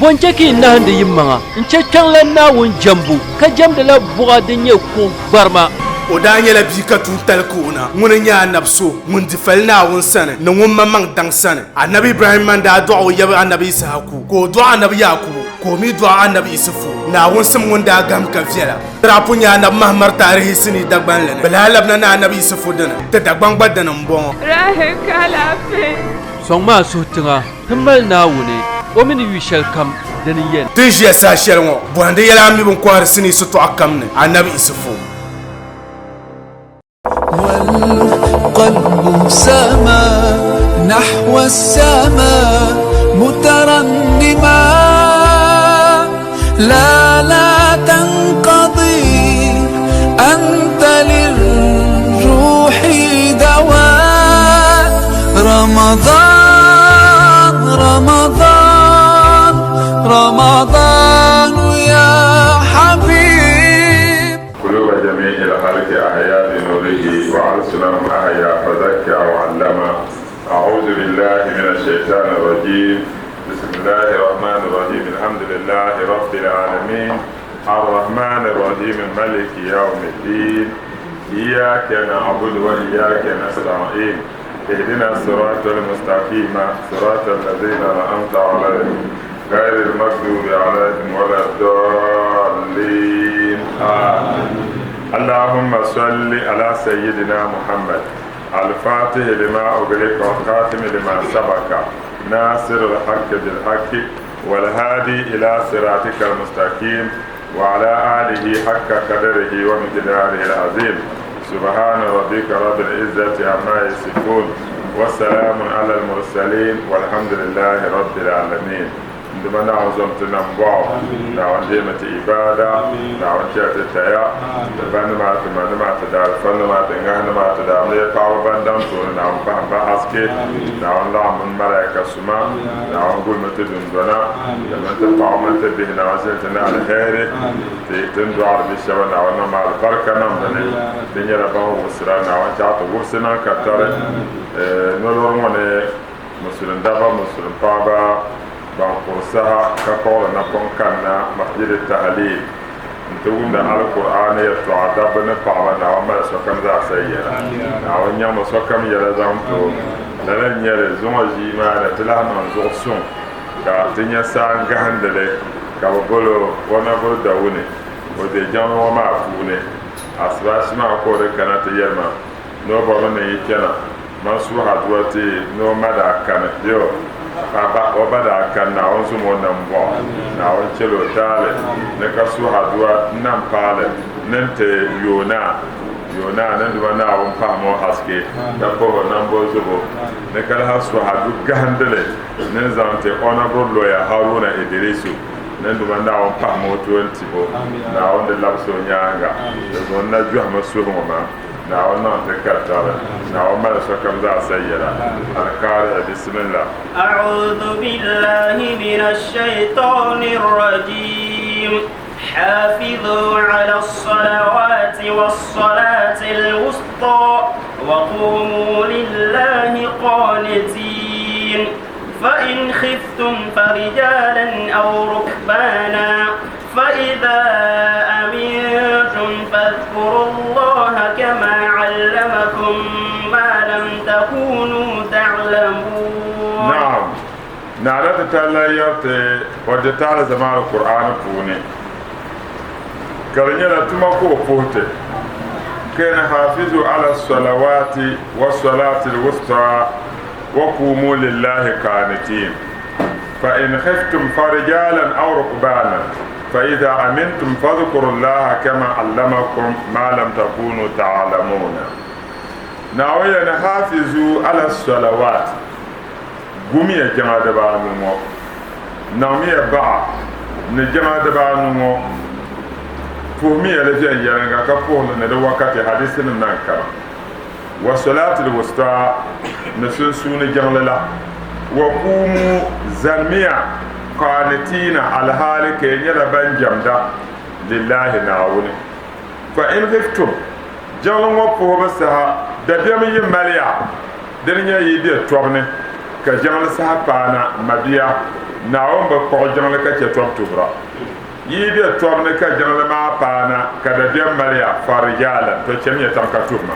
Foncheki nahande yimma nchekkan la nawun jambu ka jamda la buga dinye ko barma o da nyela bi ka tun talkuna mun nya nabso mun difal na won sana na won mamang dang sana annabi ibrahim man da du'a ya annabi isaku ko du'a annabi yakub ko mi du'a annabi isufu na won sam won da gam ka fiala rapu nya na mahmar tarihi sini dagban lana balalab na annabi isufu dana ta dagban badana mbon rahe kala fe songma sutinga himbal nawune o min wishal kam dani yen tijia sa shelmo bwande yala mi bon kwar sini sutu akamne annabi isufu والقلب سما نحو السماء مترنما لا تنقضي أنت للروح دواء رمضان رمضان رمضان يا حبيب قلوب جميع الخلق أحيا بنوره وألسنهم أحيا فذكى وعلم. أعوذ بالله من الشيطان الرجيم. بسم الله الرحمن الرحيم. الحمد لله رب العالمين الرحمن الرحيم ملك يوم الدين. إياك نعبد وإياك نستعين. اهدنا الصراط المستقيم صراط الذين أنعمت عليهم غير المغضوب عليهم ولا الضالين. اللهم صل على سيدنا محمد الفاتح لما أغلق والخاتم لما سبق ناصر الحق بالحق والهادي إلى صراطك المستقيم وعلى آله حق قدره ومقداره العظيم. سبحان ربك رب العزة عما يصفون والسلام على المرسلين والحمد لله رب العالمين. عندما نعظم تنبع نعم ديمة إبادة نعم شات التيا تبان ما تمان ما تدار فن ما تنجح ما تدار لي قاو بندم تون نعم فهم بحسكي نعم لا من ملائكة سما نعم قول متدون دنا لما تبع من تبيه نعم سنتنا على خير تندو على بيشوا نعم مع البركة نعم بني دنيا رباه وسرا نعم شات وسنا كتر نور من مسلم دابا مسلم بابا بانقرصها كقول نقوم كنا مسجد التهليل نتوقع على القرآن يتعذب نفعنا وما سكم ذا سيئا نعوان يوم سكم يلزمتو لن يلزم جيما نتلها من زغسون كاتنيا سان غهندلي كابولو ونبر داوني ودي جان وما أفوني أسباش ما أقول كانت يرما نو بابا يكنا منصوحة دواتي نو مدى كانت ديو وبدا كان ناون سمو نمبو ناون چلو تالي نكسو حدوا نمبالي ننتي يونا نندو ناون فهمو حسكي نبوه نمبو زبو نكالها سو حدو غهندلي ننزانتي اونابرو لويا هارون إدريسو نندو ناون فهمو توانتبو ناون دي لبسو نيانغا نندو نجوه مسوه مما نعم تكتر نعم سكم ذا سيئة القارئ بسم الله. أعوذ بالله من الشيطان الرجيم. حافظوا على الصلوات والصلاة الوسطى وقوموا لله قانتين. فإن خفتم فرجالا أو ركبانا فإذا أمنتم فاذكروا الله كما علمكم ما لم تكونوا تعلمون. نعم نعرف تعالى يرتي وجتال زمان القرآن فوني كرنيا تمكو فوتي كان حافظوا على الصلوات والصلاة الوسطى وقوموا لله قانتين. فإن خفتم فرجالا أو ركبانا فإذا أمنتم فاذكروا الله كما علمكم ما لم تكونوا تعلمون. ناوية نحافظوا على الصلوات قومي جماعة دبانو نامي باع نجماعة دبانو فهمي لجين يرنغا كفوه ندو وقت حديثنا نانكرا والصلاة الوسطى نسنسون جملة وقوموا زلميا قانتين على حالك يربان جمدا لله نعوني. فإن خفتم جلن وقوه بسها دبيم يماليا دنيا يدي توبني كجمل سحبانا مبيا naawum ba ko jangle ka ke tom tubra yibe tom ne ka jangle ma paana ka da dem maria farijala to chemiya tam ka tubma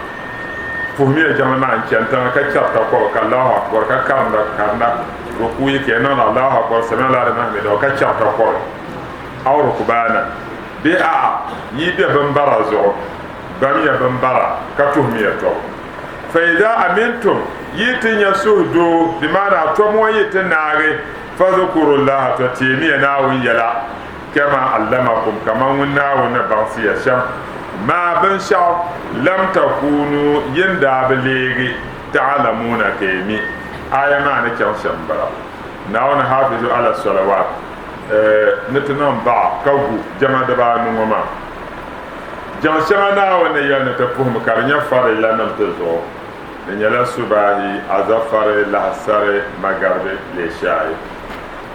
fuhmiya jangle ma an chanta ka chapta ko ka Allahu akbar ka karna ruku yake nan Allahu akbar sami Allah da mahmid ka chapta ko awru kubana bi a yibe ban barazo bamiya ban bara ka tuhmiya to fa idza amintum yitin yasudu bi mana to mo yitin naare fadhkurullaha to timiya nawun yala kama allamakum kama wunna wunna bansiya sham ma ban sha lam takunu yinda baligi ta'lamuna kaymi aya ma ne kyan shambara nawun hafizu ala salawat nitnan ba kawu jama da ba nungoma jan shama nawun ne yana ta fuhum karnya fare lanam tazo da nyala subahi azafare lahsare magarbe le shayi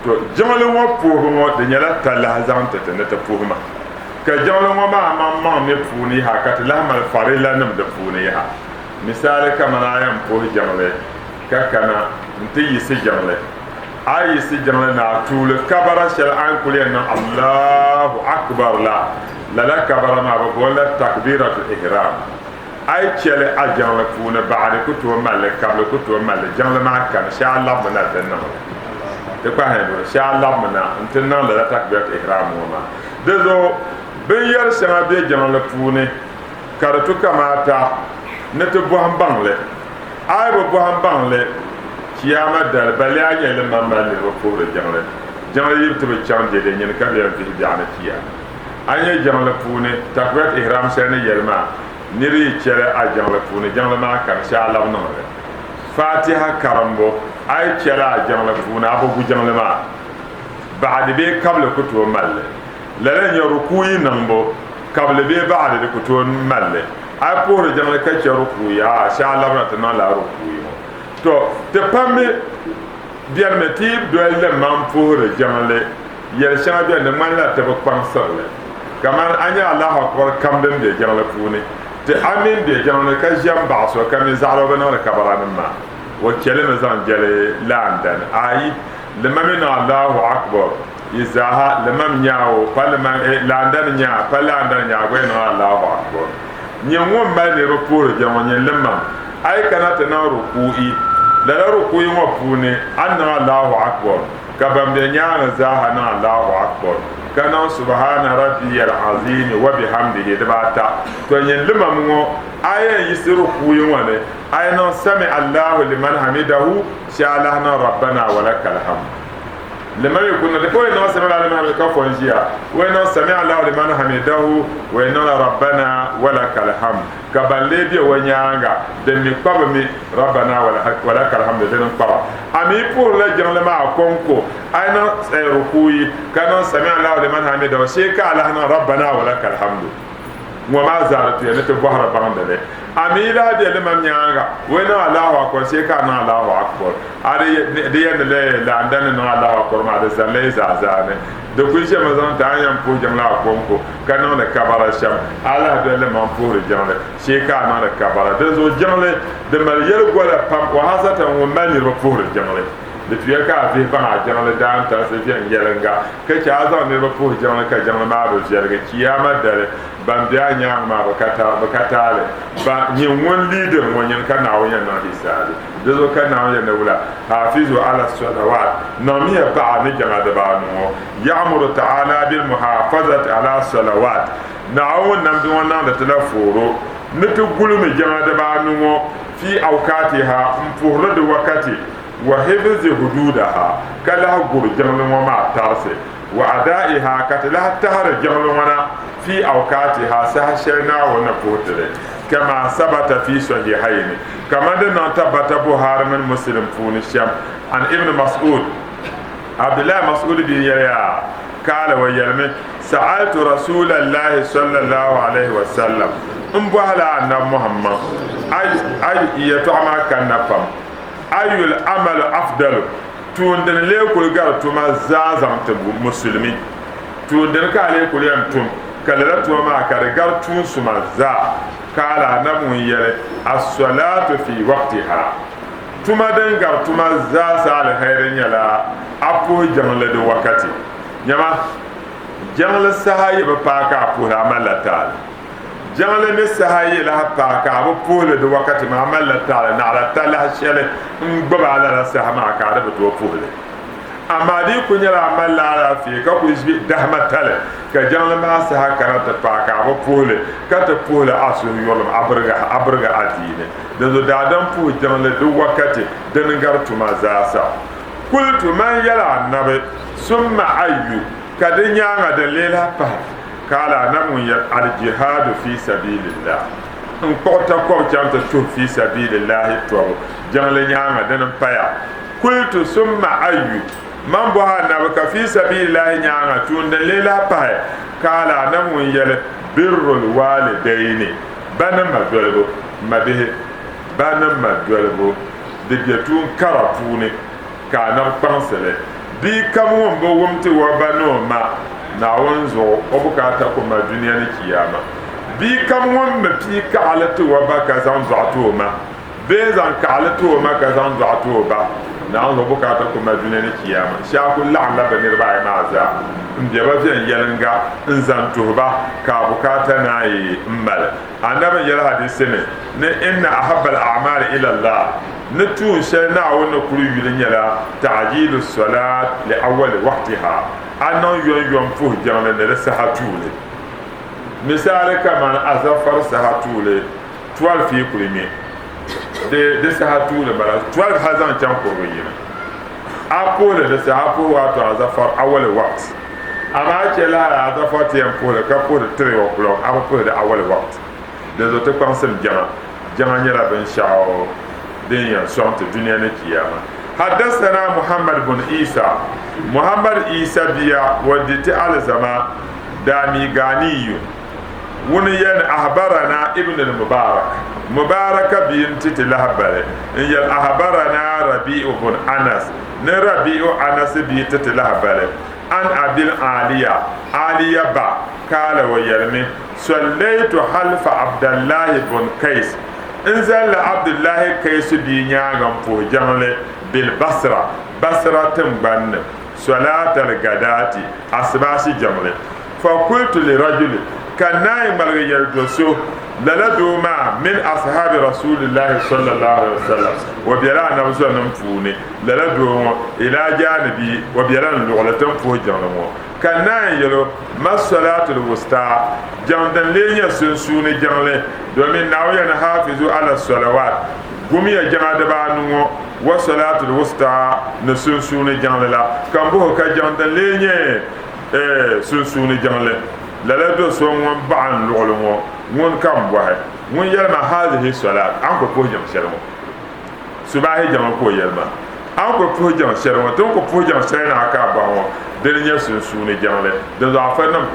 to jamalin wa puhuma da nyala talazan ta ta puhuma ka jamalin wa ma ne puni ha ka lahmal farila nam da puni ha misali kama na yan puhi jamale ka kana nti yisi jamale ayi si jamale na tul kabara shal an kuliyan Allahu akbar la kabara ma ba wala takbiratul ihram ay chele a jamale puni ba'da kutu mal kabla kutu mal jamale ma kan sha Allah mana danna de kwa hendo sha Allah mana ntinna la takbirat ihram ma dezo ben yar sama be jamale puni karatu kamata nete bohan bangle ay bo bohan bangle kiyama dal bali anya le mamale bo pour jamale yib to be chande de nyen ka be fi bi'ana kiya anya jamale puni takbirat ihram sene yelma niri chere a jamale puni jamale ma kan sha Allah no fatiha karambo ay chere a jamale puni abo bu jamale ma baade be kable ko to malle la nya rukuyi nambo kable be baade ko to malle ay pour jamale ka chere rukuyi a sha Allah na tan la rukuyi to te pamme bien metib do elle man pour jamale yel sha bien de man la te ko pansale kaman anya Allah akbar kamben de jamale puni te amin de jamane ka jam baaso kam zaro bana ka baranan ma wa kelema zan jale landan ay lemam na Allahu akbar izaha lemam nyaawo palma landan nyaa palandan nyaa go na Allahu akbar nyenwo mbale report jamane lemam ay kana ta na ruku'i la ruku'i mo pune anna Allahu akbar kabam de nyaa zaha na Allahu akbar kana subhana rabbiyal azim wa bihamdihi dabata to nyen limamu aya yisiru kuyin wane aya no sami Allahu liman hamidahu sha Allahna rabbana wa lakal hamd liman yakuna de ko no sami Allahu liman ka fonjia wa no sami Allahu liman hamidahu wa no rabbana wa lakal hamd kaballe bi wanyanga de mi kwaba mi rabbana wa lakal hamd de no kwaba ami pour la jangle ma konko ayna rukuyi kana sami Allahu liman hamida wa sheka Allahna rabbana wa lakal hamdu wa ma zaratu ya nete bahra bandale amira de liman nyanga wena Allahu akbar sheka na Allahu akbar are de yan le la andane na Allahu akbar ma de zalle zazane de kuije mazan ta yan po jamla konko kana na kabara sham Allah de le man pour jamle sheka na la kabara de zo jamle de maliyar gola pam wa hasatan wa mali pour jamle de tuya ka fi ba jamle dan ta se bien yelenga ke cha azan ne pour jamle ka jamle ma do jerga kiyama dare ban biya nya ma bakata le ba nyi won leader mo nyen kana wo nya na hisali de zo kana wo nya wala hafizu ala salawat no mi ba ni jama da ba no ya'muru ta'ala bil muhafazati ala salawat na'awo nam bi wannan da talafuro nitu gulumi jama da ba no fi awkatiha mfurra da wakati wa hifzi hududaha kala gur jamle mo ma tarse wa adaiha katala tahar jamle wana fi awkatiha sahshana wa nafutre kama sabata fi sahihaini kama da na tabata buhari min muslim funi sham an ibn mas'ud abdullah mas'ud bin yaya kala wa yalmi sa'altu rasulallahi sallallahu alaihi wasallam umbahala anna muhammad ay yatama kan napam ayul amal afdal tundin le kul gar tuma zazam te muslimi tundin ka le kul yam tum kala tuma ma kar gar tun suma za kala namun yele as-salatu fi waqtiha tuma den gar tuma za sa al khairin yala apo jangle de wakati nyama jangle sahaye ba paka apo amalla taala jangle ne sahaye la paka apo pole de wakati ma amalla taala na ala taala shele ngba ala sahama ka da to pole amadi kunyala amalla ala fi ka ku isbi dahmatale ka jangle ma saha karata paka apo pole ka ta pole asu yolum abrga adine da zo da dan pu jangle de wakati den gar tuma za sa qultu man yala annabi summa ayyu kadanya da lela pa kala namun ya al jihad fi sabilillah in kota ko janta to fi sabilillah to jangle nyanga dan paya qultu summa ayyu man bo hanna ka fi sabilillah nyanga tun da lela pa kala namun ya birrul walidaini banan madolbo mabe banan madolbo de biatun karapune ka na kpansele bi kamu bo wumti wa bano ma na wonzo obukata ko ma duniya ni kiyama bi kamu ma pi ka alatu wa ba ka zan zato ma be zan ka alatu ma ka zan zato ba na wonzo obukata ko ma duniya ni kiyama sha ku la'alla banir ba ma za ndiya ba fiyan yalanga in zan to ba ka bukata na yi mmal annabi yal hadisi ne inna ahabbal a'mali ila Allah نتون شنا ونقول يلنيلا تعجيل الصلاة لأول وقتها أنا يوم فوه جانا لسهاتولي مثال كمان أزفر سهاتولي 12 في كل مين de sahatoule bala 12 hazan cham ko yina apole de sahapo wato azafar awal waqt ama chela azafar tiem pole ka pole 3 o'clock ama pole de awal waqt de zo te pensel jama nyala ben shao دنيا صوت الدنيا نكياما حدثنا محمد بن عيسى بيا وديت على زمان دامي غاني ونين أخبرنا ابن المبارك بنت تلهبل إن أخبرنا ربيع بن أنس نربيع أنس بنت تلهبل عن أبي عالية با قال ويرمي صليت خلف عبد الله بن قيس انزل عبد الله كيس بي نياغم فو جانله بالبصرة تنبن صلاة الغداة أسباسي جانله فقلت لرجل كان نايم بلغي يردوسو للدوما من أصحاب رسول الله صلى الله عليه وسلم وبيلا نبسو نمفوني للدوما إلى جانبي وبيلا نلغلة فو جانله كان نايم يلو ما الصلاة الوسطى جاندن لين سنسوني جانله domin na wayan hafizu ala salawat gumi ya jama da ba nuwo wa salatul wusta na sunsuni janla kan bo ka janda lenye sunsuni janla la do so won ba'an lolo won kan bo ha won yalma hadhihi salat an ko jam sharmo subahi jama ko yalma an ko jam sharmo ton ko jam sharna ka ba ho deniya sunsuni janle da za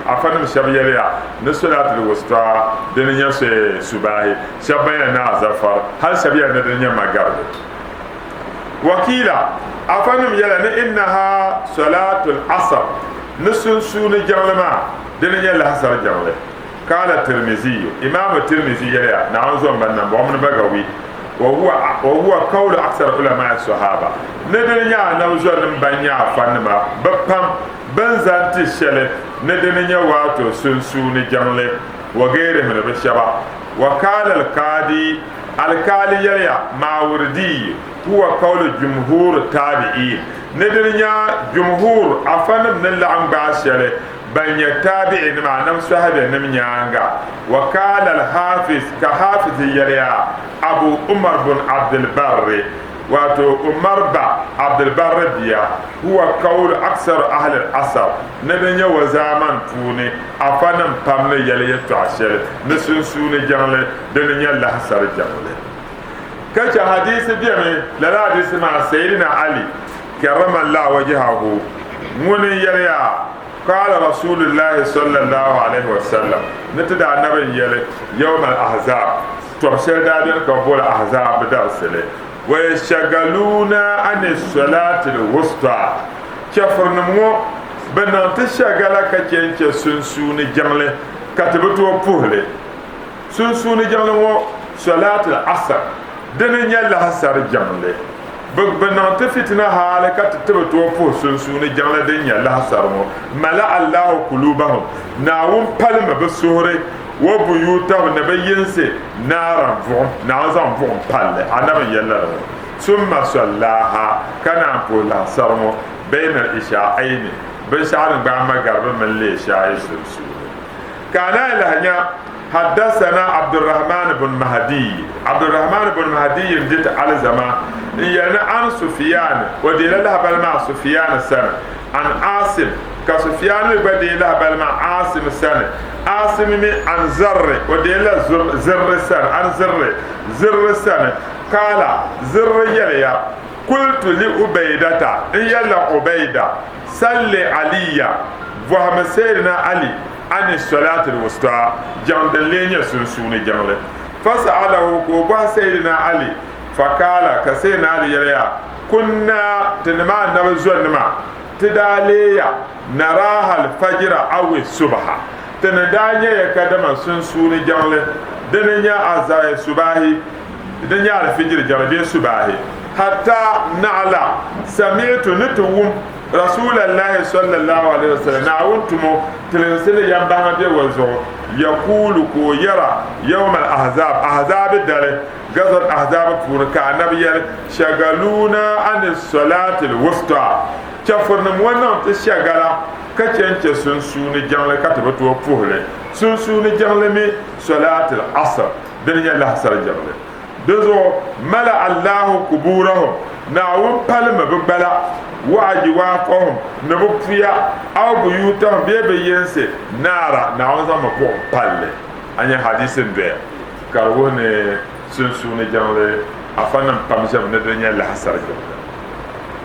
afanam shabiyya na salatul wusta deniya se subahi shabaya na zafar hal shabiyya na deniya magarib wakila afanam yala na innaha salatul asr nusunsuni janle ma deniya la hasar janle kala tirmizi imam tirmizi yala na anzo bannan ba mun bagawi وهو قول أكثر علماء الصحابة ندنيا نوزر نبنيا فنما بفهم بنزانت الشلة ندنيا واتو سنسون جنلة وغيره من الشباب وقال القاضي يليا ماوردي هو قول جمهور التابعين ندنيا جمهور أفنم نلعن باشلة بني تابعين مع نفس هذا نمنيانغا وقال الحافظ كحافظ يليا أبو عمر بن عبد البر واتو عمر بن عبد البر بيا هو قول أكثر أهل الأثر ندنيا وزامن فوني أفنم بامن يلي تعشر نسنسوني جنل دنيا لحسر جنل كش حديث بيمي للا حديث مع سيدنا علي كرم الله وجهه من يليا قال رسول الله صلى الله عليه وسلم نتدى النبي يلي يوم الأحزاب تبشر دادين قبول الأحزاب درسله ويشغلون عن الصلاة الوسطى كفر نمو بنا تشغلك كينك سنسوني جنله كتبتو بوهله سنسوني جنله صلاة العصر دنيا لحسر جنله بنا تفتنا حالك تتبتو سنسون جنلا دنيا لا سرمو ملا الله قلوبهم ناوم بالم بسوري وبيوتهم نبينسي نارا فوم نازم فوم بال انا يلا ثم صلاها كان بولا سرمو بين العشاءين بشار بعما غرب من لي شاي سنسون كان لهنا حدثنا عبد الرحمن بن مهدي عبد الرحمن بن مهدي يمدت على زمان يعني عن سفيان وديل لها بالمع سفيان السنة عن عاصم كسفيان بديل لها بالمع عاصم السنة عاصم من عن زر وديل زر السنة عن زر السنة قال زر يليا قلت لأبيدة يلا عبيدة صلي علي وهم سيدنا علي عن الصلاة الوسطى جند لين سنسوني جنله فسأله كوبا سيدنا علي فقال كسيدنا علي يليا كنا تنما نبزون نما تداليا نراها الفجر أو الصبح تندانيا يكادما سنسوني جنله دنيا أزاي صباحي دنيا الفجر جنله صباحي حتى نعلى سمعت نتوم رسول الله صلى الله عليه وسلم نعونتمو تلنسل ينبهنا بي وزو يقول كو يرى يوم الأحزاب الدالي قصد أحزاب فوركا نبي شغلونا عن الصلاة الوسطى كفرنا موانا تشغلا كتنك سنسوني جنل كتبتو فوهلي سنسوني جنل مي صلاة العصر دنيا الله سر جنل دزو ملأ الله قبورهم نعون بالم ببلا وأجوافهم نبفيا أو بيوتهم بيبينسي نارا نعون زم بوم بالله أني حديث بير كارونه سنسوني جنله أفنم بامشام ندرنيا لحسر جنله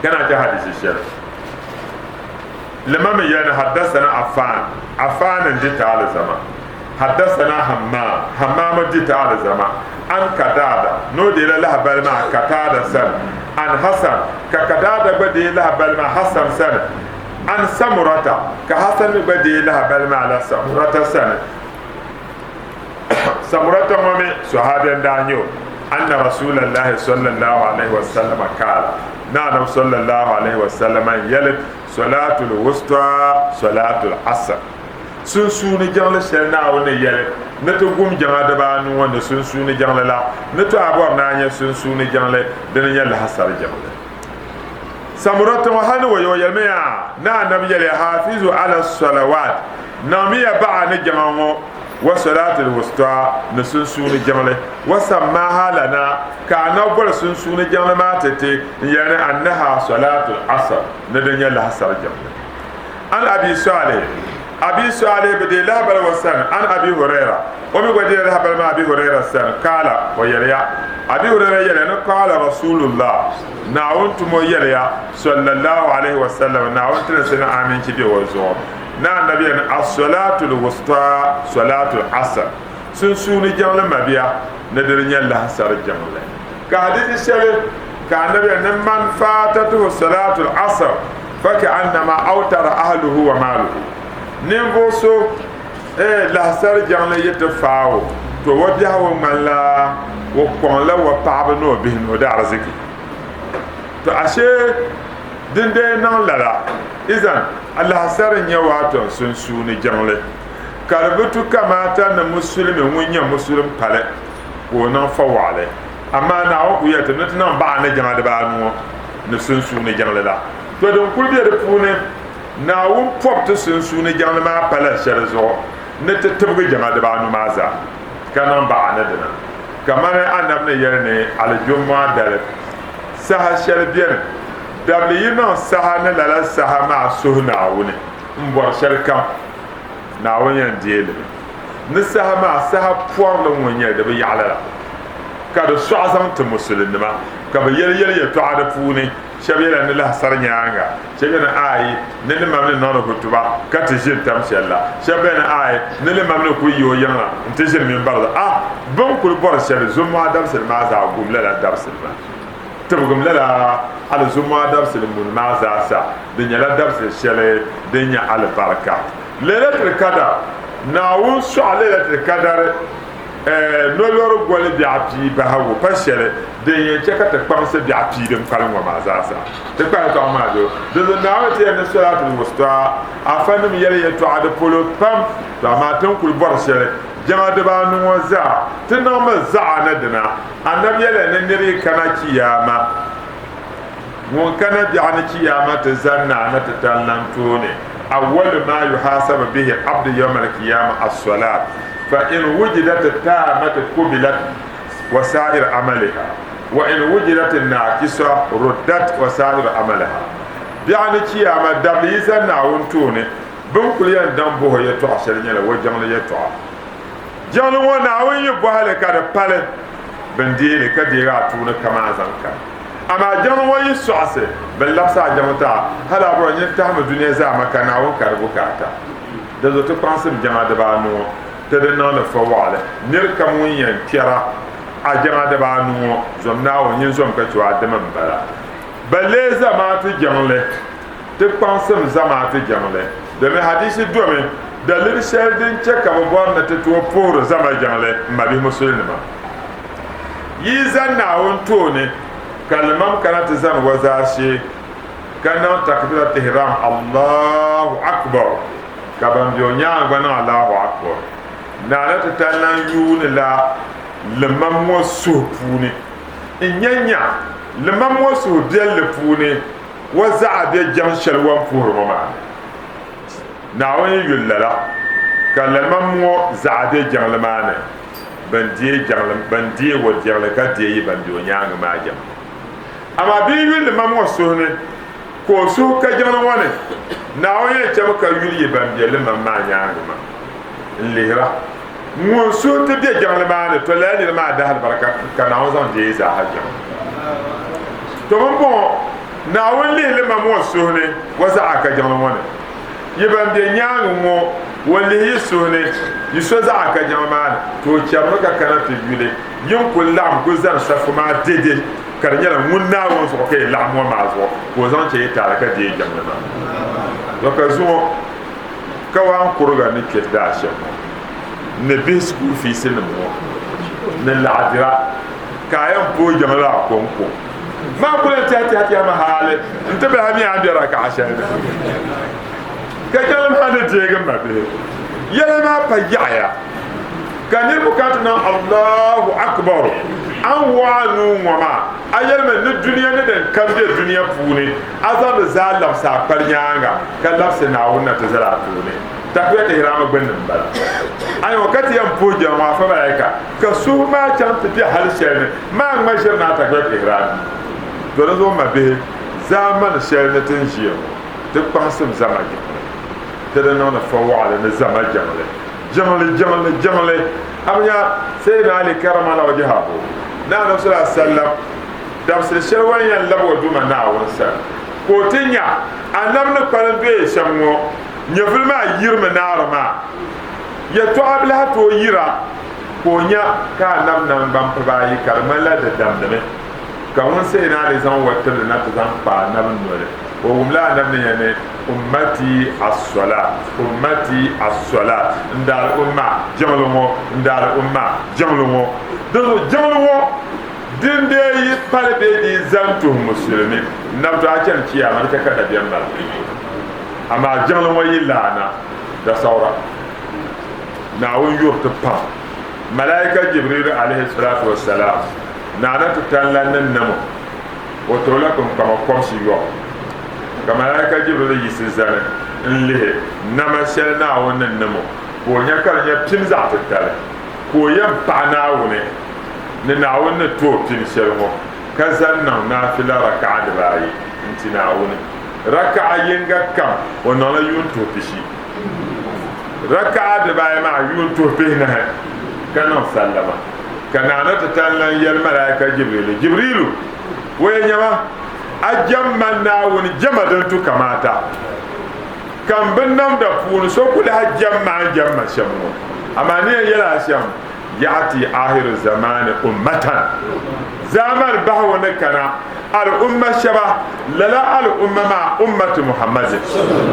كان هذا حديث الشرف لما ميانا حدثنا عفان دي تعالى زمان حدثنا همام دي تعالى زمان عن كدادة نودي لها بالما كدادة سن عن حسن ككدادة بدي لها بالما حسن سن عن سمرة كحسن بدي لها بالما على سمرة سن سمرة ممي صحابي دانيو أن رسول الله صلى الله عليه وسلم قال نعم صلى الله عليه وسلم يلد صلاة الوسطى صلاة العصر سنسوني جنل سلنا وني يلد نتو قوم جنل دبانو ون سنسوني جنل لا نتو أبوار نانيا سنسوني جنل دنيا الحسر جنل سمرة وحن ويلميا نعم نبي يلي حافظ على الصلوات نامي بعد جنل وصلاة الوسطى نسنسون جمله وسماها لنا كان أول سنسون جمله ما تتي يعني أنها صلاة العصر ندنيا لها سر جمله عن أبي صالح بدي لا بل وسن عن أبي هريرة ومن بدي لا بل ما أبي هريرة سن قال ويليا أبي هريرة يليا قال رسول الله نعونتم يليا صلى الله عليه وسلم نعونتنا سنة آمين كبير وزور نعم نبي الصلاة الوسطى صلاة العصر سنسوني جملة مبيا ندرنيا لها سر الجملة كحديث الشريف كان نبي من فاتته صلاة العصر فكأنما أوتر أهله وماله نبوسو لها سر الجملة يتفاو توجه وملا وقال له وطعبنو بهن ودار زكي تأشي دندنا لا إذن الله سرن يواتون سنسوني جمله كاربتو كماتا نمسلم وينيا مسلم بالي ونان فوالي أما ناو كويتا نتنا بانا جمال بانو نسنسوني جمله لا تودون كل بير فوني ناو فوبت سنسوني جمله ما بالي شرزو نتتبغي جمال بانو مازا كانان بانا دنا كمان أنا ابن يرني على جمعة دارت سها شربين dabli yina saha ne lala saha ma suhna awune mbor sharkam na wonyan diele ne saha ma saha puan lo wonya de bi yala ka do su'azam to muslimma ka bi yel ya to ada funi shabira ne la sarnyanga shabira ayi ne le mamne nono kutuba ka te jin tam shalla shabira ayi ne le mamne ku yo yana te jin min barda bon ku bor shabi zumma dam sel ma za gum la dam sel ma تبغم للا على زما درس المنازع سا دنيا لا درس الشلة دنيا على البركة ليلة القدر ناوون شو على ليلة القدر nolor gol bi api ba hawo pa shere de yen cheka te kpamse bi api dem kalwa ma zaasa te kwa to ma do de na wate ne salatul musta afanum yele ye to ade polo pam to ma tan kul bor shere jama de ba nu waza te no ma za na dina annab yele ne niri kana kiyama mon kana bi an kiyama te zanna na te tallan tone awwal ma yuhasabu bihi abdu yawm al-qiyamah as-salat فإن وجدت التامة قبلت وسائر عملها وإن وجدت الناقصة ردت وسائر عملها يعني كياما دبليزا ناون توني بنكل يندم بوه يتوع شرينيلا وجمل يتوع جمل وناون يبوها لكاد بالي بندي لكديرا توني كما زنكا أما جمل ويسوعسي باللبسا جمتا هلا برو نفتهم الدنيا زعما كناون كاربوكاتا دزو تقنصم جمع دبانو تدنا لفوالة نركم وين ترى أجمع دبانو زمنا وين زم كتوا دم بلا بل زمان تجمله تقنصم زمان تجمله دم حديث دومي دليل شهدين تك أبوان نتتو فور زمان جمله ما بيه مسلم يزن ناون توني كلمة كانت زن وزاشي كان تكبيرة الإحرام الله أكبر كبان بيونيا بنا الله أكبر نانا تتلان يون لا لما موسو فوني إنيا لما موسو ديال فوني وزع بيجان شلوان فور ممان ناوين يقول لا كان لما مو زع بيجان لمانه بندي وديان لكدي بنديونيا ما جم أما بيقول لما موسو هني كوسو كجان وانه ناوين يجمع كيولي بندي لما ما نيانغما الليرة موسو تبي جمل مانه تولاني ما ده البركة كناوزان جيزا هجم تمام ناول لي لما موسو هني وزعك جمل مانه يبان بينيان مو واللي يسوني يسوزعك جمل مانه تو تشرمك كنا تجولي يوم كل لام كوزان سفما ديدي كرنيلا منا وسوكي لام ومازو كوزان تشي تارك دي جمل مانه وكزو كوان كورغا نكيت داشم نبيس كو في سنمو نلعدرا كايم بو جملا كونكو ما كل تاتي ما حاله انتبه همي عندي راك عشان كلام هذا جيغم ما به يلا ما بيايا كان يبكاتنا الله اكبر an wanu wama ayel men ne duniya ne den kam de duniya puni azan zalam sa parnyanga kalaf se na wonna te zara tuni takwe te hirama gbenn bala ay wakati yam poja ma fa baika ka su ma chan te hal sherne ma ma shirna takwe te hirama to rezo ma be zaman sherne tin jiyo te pansem zamaji te de non fa wala ne zamaji jamale abnya sayyidina ali karama wajhahu na da sallallahu alaihi wasallam da sai sharwan yan labo duma na wonsa ko tinya annab ne kan be shamwo nyeful ma yirma narama ya to abla to yira ko nya ka annab nan ban fa bayi karmala da damdame kan won sai na da zan wata da na ta zan fa annab nore ko umla annab ne ne ummati as-salat ndal umma jamlumo do jamlumo dinde yi palbe di zantu muslimin nabto akan kiyama ta kada biyan bal amma jamlumo yi lana da saura na won yurta pa malaika jibril alayhi salatu wassalam na na tutallan nan namo wato lakum kama komsi yo كمالاika jibril yisizana nlihe nama shelna wonan namo ko nya kar nya pin za ta tale ko yam paana wone ne na wonna to pin shelmo kazanna nafila raka'a da bayi intina wone raka'a yenga kam wonna la yun to pishi raka'a da bayi ma yun to pe na kana sallama kana na ta tallan yal malaika jibrilu waye nyama ajamman nawun jamadan tu kamata kan bin nam da funu so kula jamma shamu amani yala sham yati akhir zaman ummatan zaman bahwa nakana al umma shaba lala al umma ma ummatu muhammad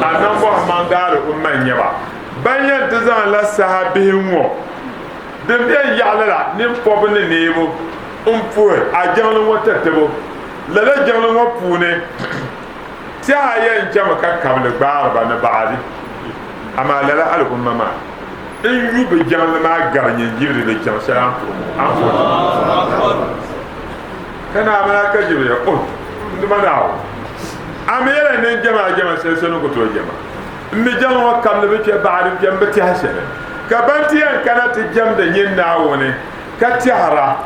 annan bo man gar umman yaba banyan ta zan la sahabihin wo den bien ya'la nim pob ne nebo puwe a janglo wata tebo la la janglo wa pune ti ayen jama ka kable gbarba na baadi ama la la al umma ma in yu be janglo ma garnye jibril be jang salam pour kana ma ka jibril o nduma dawo amere ne jama sai sonu ko to jama mi jama wa kam le be baadi jambe ti hasere ka banti yan kana ti jamde nyin nawone ka ti hara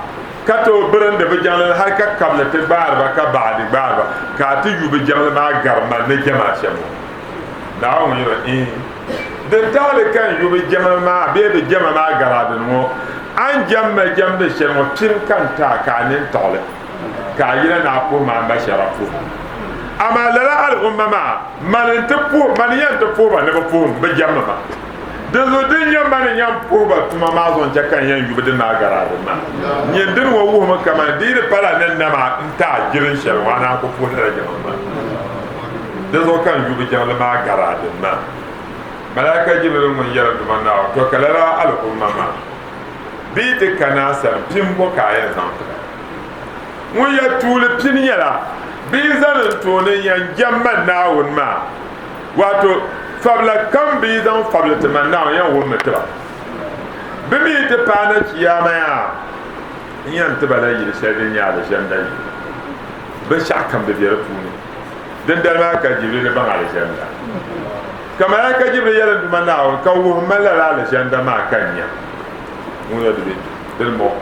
ka to brande be janglo har ka kable te barba ka baadi barba ka ti yu be janglo ma garma ne jama shamo dawo mo yo den tawle kan yu be jama ma be jama ma garade no an jamde shemo tin kan ta ka nin tole ka yina na ko ma ba sharafu ama la al umma man tapu man yan tapu ba ne ba fu be jama ma de zo din yan man yan fu ba tuma ma zon jakan yan yu be na garade ma nyen din wo wo ma kama di de pala nan na ma nta jirin shel wana ko fu da jama ma de zo kan yu be jama ma garade ma malaka jibril mun yara duma na to kalara al umma bi de kana sar pimbo kaya zamta mun ya tule pin yara bi zan to ne yan jamma na won ma wato fabla kam bi zan fabla te man na yan won metba bi mi te pana kiyama ya yan te bala yi shedin ya da janda be shakam de biyar tuni dan dalma ka jibril ban ala janda kamar ka jibril yara duma na won ka wo mala ala janda ma kanya mun ya de del mo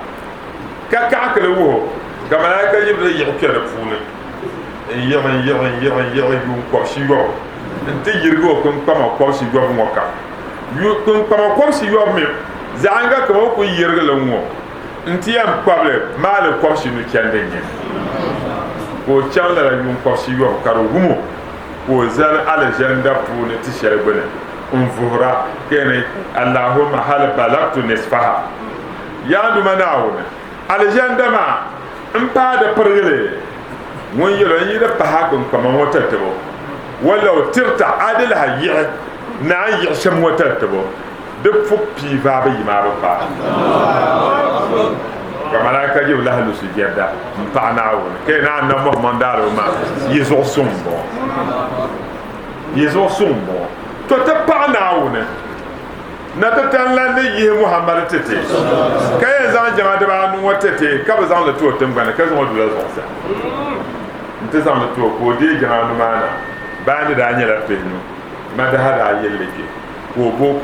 ka kale wo kamar ka jibril yi ke da funi yaman yu ko shigo nti yirgo kun kama ko shigo mo ka yu kun kama ko shigo me zanga ko ko yirgo la mo nti yam kwable male ko shinu kende nyi ko chanda la yu ko shigo karo humo ko zan ala janda funi ti sherbene vuhra kene allahumma hal balagtu nisfaha ya du manawuna ala janda ma mpa da pergele won yelo yi da paha kun kama wata tabo wala tirta adil hayy na yi sham wata tabo duk fuppi va ba yima ba pa kama la ka jiw la halu sujada mpa na won ke na na muhammad daro ma yezo sumbo to ta pa na won na ta tan la ne yi muhammad tete kay zan jama da ba nu wata te ka ba zan da to tum bana ka zan wadu la zonsa nte zan da to ko de jama nu mana ba ni da nyala penu ma da hada yelleke ko bo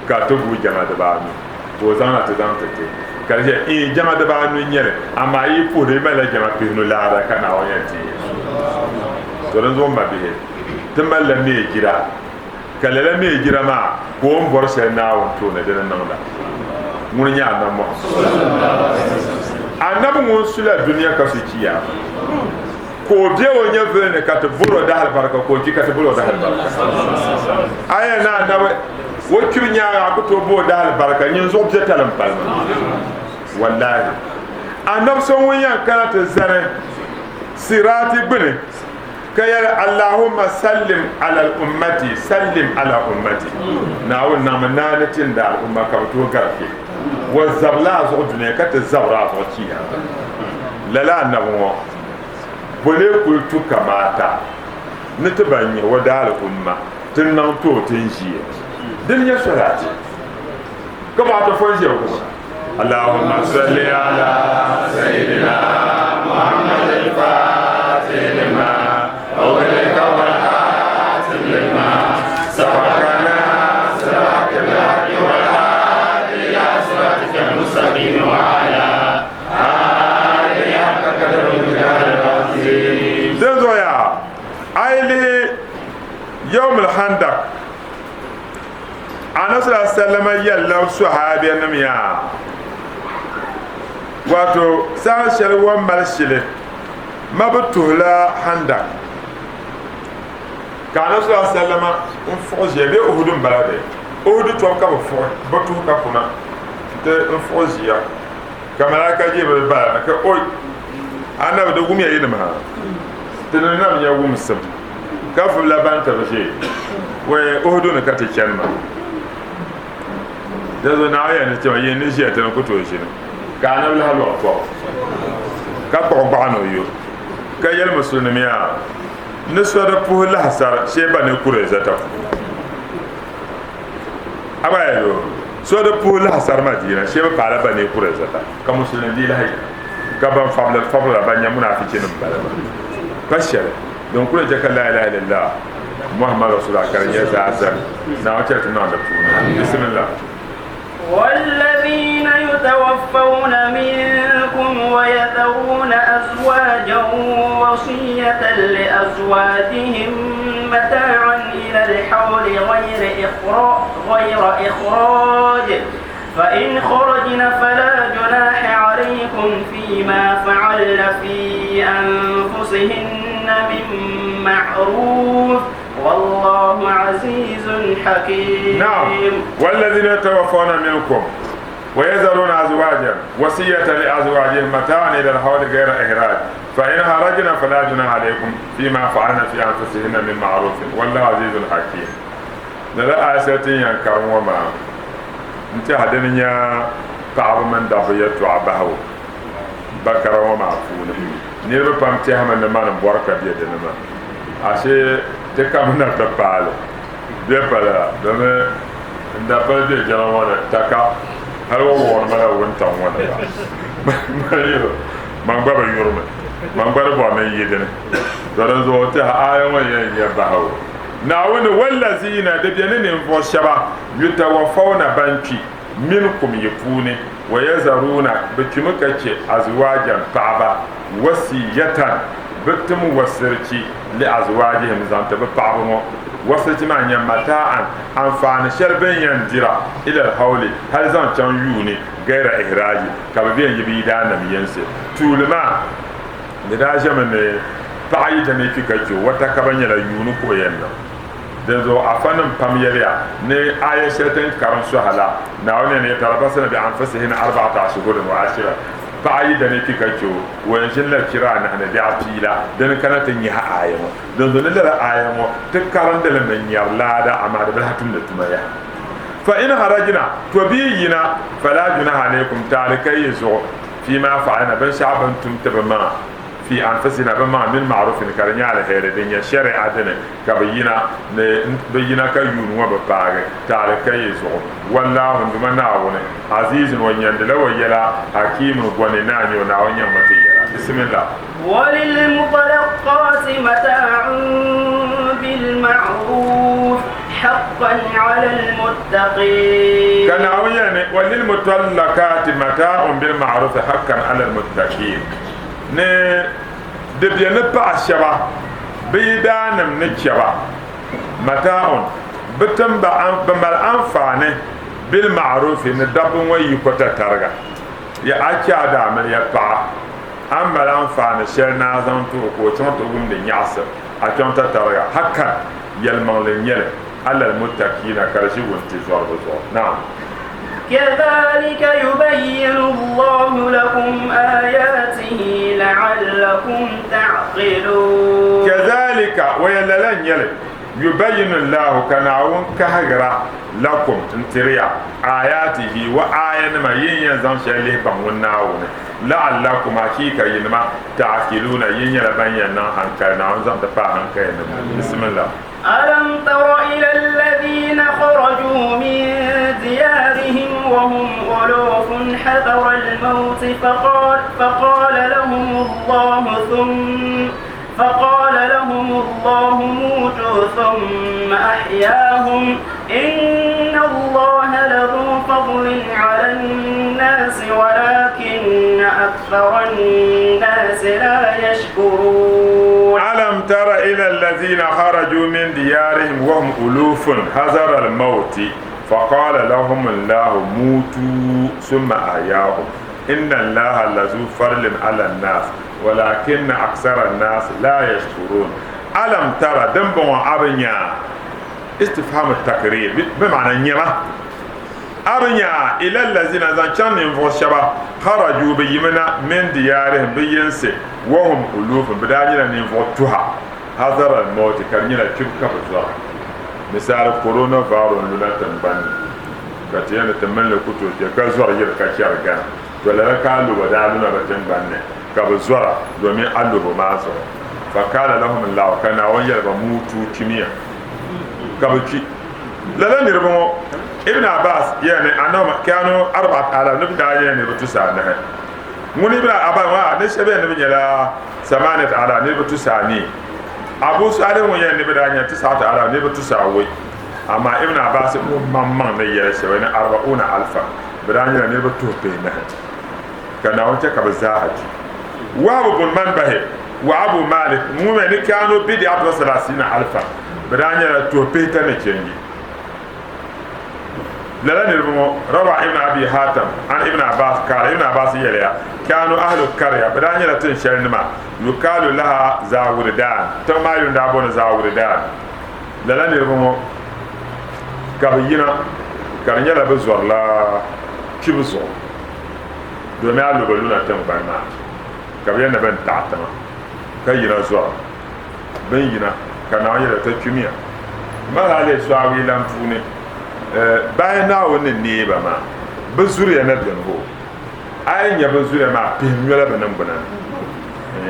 ka to bu jama da ba nu ko zan ta zan tete ka je e jama da ba nu nyere ama yi ko de mala jama penu la da kana wa yanti to ran zo ma be tamballa me gira kalala me gira ma ko on borse na won to na dana namda mun nya na mo anabu mun sula duniya ka su kiya ko de o nya vene ka to buro da hal barka ko ki ka to buro da hal barka aya na na wo kirnya ko to bo da hal barka nyin zo je talam palma wallahi anab son wanya kana ta zare sirati bune kayar allahumma sallim ala ummati na wannan mananatin da al'umma ka to garke wa zabla zo dune ka ta zabra zo kiya lala annabu bole kultu kamata ni tabanye wa da al'umma tun nan to tin jiye din ya salati kama ta fonje ko allahumma salli ala sayyidina muhammad al-fatih lima أولئك والحاتم لما سبقنا سبق الحق والهادي إلى صراطك المستقيم وعلى آله حق قدره ومقداره العظيم. دزويا أيلي يوم الخندق أنا صلى الله عليه وسلم يلا صحابي نميا واتو ساشل ومالشله ما بتولا خندق kana sallallahu alaihi wasallam on foje be ohudum balade ohudu to ka fo batu ka kuna te on foje ya kamara ka je be ba ka oy ana da gumi yayin ma te na nam ya gum sab ka fu la ban ta be we ohudu na ka te chanma da zo na ya ne cewa yin ni shi ta ko to shi ka na la lo ko ka ko ba no yo ka yel musulmiya ne so da pu la hasar she ba ne kure zata aba yo so da pu la hasar madina she ba para ba ne kure zata ka musulmi di la hay ka ban fabla ba nya munafikin ba ba shara don kure jaka la ilaha illallah محمد رسول الله كريم يسعى ناوتشت نادب بسم الله والذين يتوفون منكم ويذرون أزواجا وصية لأزواجهم متاعا إلى الحول غير إخراج فإن خرجن فلا جناح عليكم فيما فعلن في أنفسهن من معروف والله عزيز حكيم. نعم والذين يتوفون منكم ويذرون أزواجا وصية لأزواجهم متاعا إلى الحول غير إخراج فإن خرجنا فلا جناح عليكم فيما فعلنا في أنفسهن من معروف والله عزيز حكيم. لا آساتين ينكرون وما انت هدنيا تعب من دفية تعبه بكر وما عفون نيرو بامتها من نمان بوركة بيدنا ما ashe te kamuna ta pale de pala dame nda pale de jana wana taka halwa wona mala wonta wana mariyo mangbaba yurma mangbara bo men yidene dara zo te ayo wa ya bahaw na wani wallazina da biyanin fo shaba yutawaffawna banki minkum yafune wa yazaruna bikimuka ce azwajan ta'aba wasiyatan بتم وسرتي لأزواجهم زانت ببعضهم وسرتي ما يمتاعا أنفان شربين يندرا إلى الحول هل زان كان يوني غير إخراج كبير يبيدان مينسي طول ما نداجة من بعيدني في كجو وتكبني لا يونو كوينا دزو أفنم باميريا ني آية شرطين كارن سهلا ناوني نيتربصنا بأنفسهن 14 شهور وعشرة بعيدا نتيجة وإنشل الكران إحنا دعتيلا دن كانت نيها آية دن دون لا آية تكرن دل من يرلا دا أمر بلهتم نتمايا فإن خرجنا تبينا فلا جناح عليكم تعالى يزو فيما فعلنا بن شعب أنتم تبما في أنفسنا بما من معروف كرنيا على هذا الدنيا شرع دنا كبينا بينا كيون وبباغ تعالى كيزو والله عندما نعون عزيز ويندل ويلا حكيم ونناني ونعون يمتيلا بسم الله وللمطلقات متاع بالمعروف حقا على المتقين كان يعني وللمطلقات متاع بالمعروف حقا على المتقين ne de bien ne pas shaba bidanam ne shaba mataun bitam ba an bamal anfane bil ma'ruf ne dabun wayi ko ta targa ya acha da amal ya pa an bal anfane shel na zan to ko ton to gum de nyasa a ton ta targa hakka yal mawlen yel alal muttaqina karshi wonti zorbo na'am كذلك يبين الله لكم آياته لعلكم تعقلون كذلك ويللن يل يبين الله كناون كهجرا لكم انتريا آياته وآيان ما ينزل شيء بمناون لعلكم حقيقة ينما تعقلون ينبين هنكنا نزل تفا هنكنا بسم الله ألم تر إلى الذين خرجوا من ديارهم وهم ألوف حذر الموت فقال لهم الله موتوا ثم أحياهم إن الله لذو فضل على الناس ولكن أكثر الناس لا يشكرون ألم تر إلى الذين خرجوا من ديارهم وهم ألوف حذر الموت فقال لهم الله موتوا ثم أحياهم إن الله لذو فضل على الناس ولكن أكثر الناس لا يشكرون ألم ترى دنبوا أبنيا استفهام التقرير بمعنى نيمة أبنيا إلى الذين زنشان ينفوشبا خرجوا بيمنا من ديارهم بينسي وهم ألوف بداجنا ينفوتها حذر الموت كرنينا تبكى بالظهر مثال كورونا فارون لنا تنبني ka ti yana tamanna kuto je ka zuwa yir ka kyarga to la ka lu wadalu na batin banne ka bu zuwa domin allu ba ma so fa kala lahum allah kana wayar ba mutu kimiya ka bu ki la ne rubo ibn abbas yani anama kanu 4000 nabi da yani rutu sa na mun ibn abbas wa ne shebe ne binyala 8000 ne rutu sa ni abu salim yani bi da yani 9000 ne rutu sa wai amma ibn abbas ko mamman ne yere shebe ne 40000 bi da yani ne rutu pe na kana wata ka bazahati wa abu bin manbahi wa abu malik mu ne kanu bi da 30000 bi da yani to pe ta ne kengi للا نرمو روى ابن أبي حاتم عن ابن عباس قال ابن عباس يليا كانوا أهل القرية بدأنا يلتن شرنما يقال لها زاوردان تما يندابون زاوردان للا نرمو كبينا كان يلا بزور لا كبزور دومي ألو بلونا تنبانا كبينا بن تعتما كينا زور بينا كان يلا تكمية ما هذا سواوي لنفوني bayan na wani ne ba ma ba zuriya na dan ho ayin ya ba zuriya ma pihimyola banan banan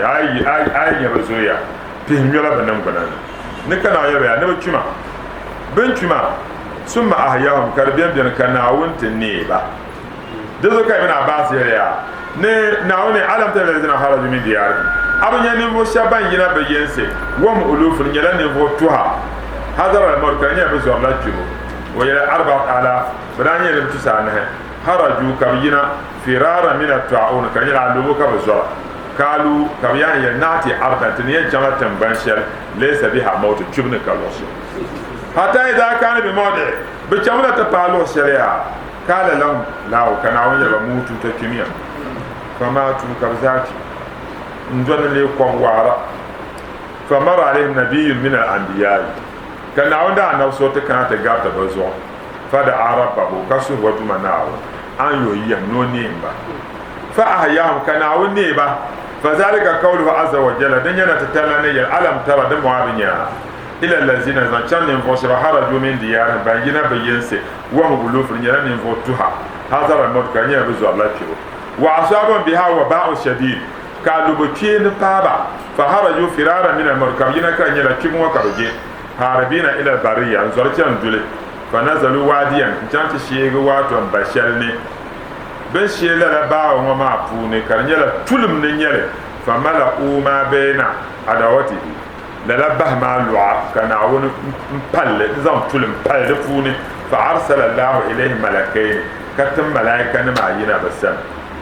ayin ya ba zuriya pihimyola banan banan ne kana ya ba ne ba kima ben kima summa ahyahum karbiyan bin kana wunta ne ba da zo kai na ba su ya ne na wani alam ta da zina haraju min diyar abun ya ne mo shaban yina bayense wa mu ulufun yala ne vo tuha hadara al-markaniya bi zuwa lajibu ويا 4000 برانيا لم تسانه خرجوا كبينا فرارا من الطاعون كان يعلموا كبزوا قالوا كبيان يناتي أرضا تنيا جماعة بنشر ليس بها موت جبن كالوش حتى إذا كان بموضع بجملة تبالو شريعة قال لهم لا كان عون يموت تكميا فماتوا كبزاتي نجون اللي يقوم وارا فمر عليهم نبي من الأنبياء كان عوندا أنا وصوت كانت جابت بزوا فدا عربه كسر وجمع ناو أن يهيم نونيمبا فأحياهم كان عونيبا فذلك قوله عز وجل دنيا نتتلاني ألم ترى دم عبنيا إلى الذين زنشان ينفوش بحرجوا من ديارهم بينا بينسي وهم بلوف لنيا ينفوتها هذا الموت كان يبزوا الله كيو وعصابهم بها وباء شديد قالوا بكين بابا فخرجوا فرارا من الموت كان كان يلكم وكبجين هاربين إلى البرية انزورتيان دولي فنزلوا واديا كانت شيء واتون بشرني بشي لا باو وما فوني كان يلا تلم نيله فملأوا ما بين عداوته لا به ما لعا كان عون مبل نظام تلم بل فوني فأرسل الله إليه ملكين كتم ملائكة معينة بسم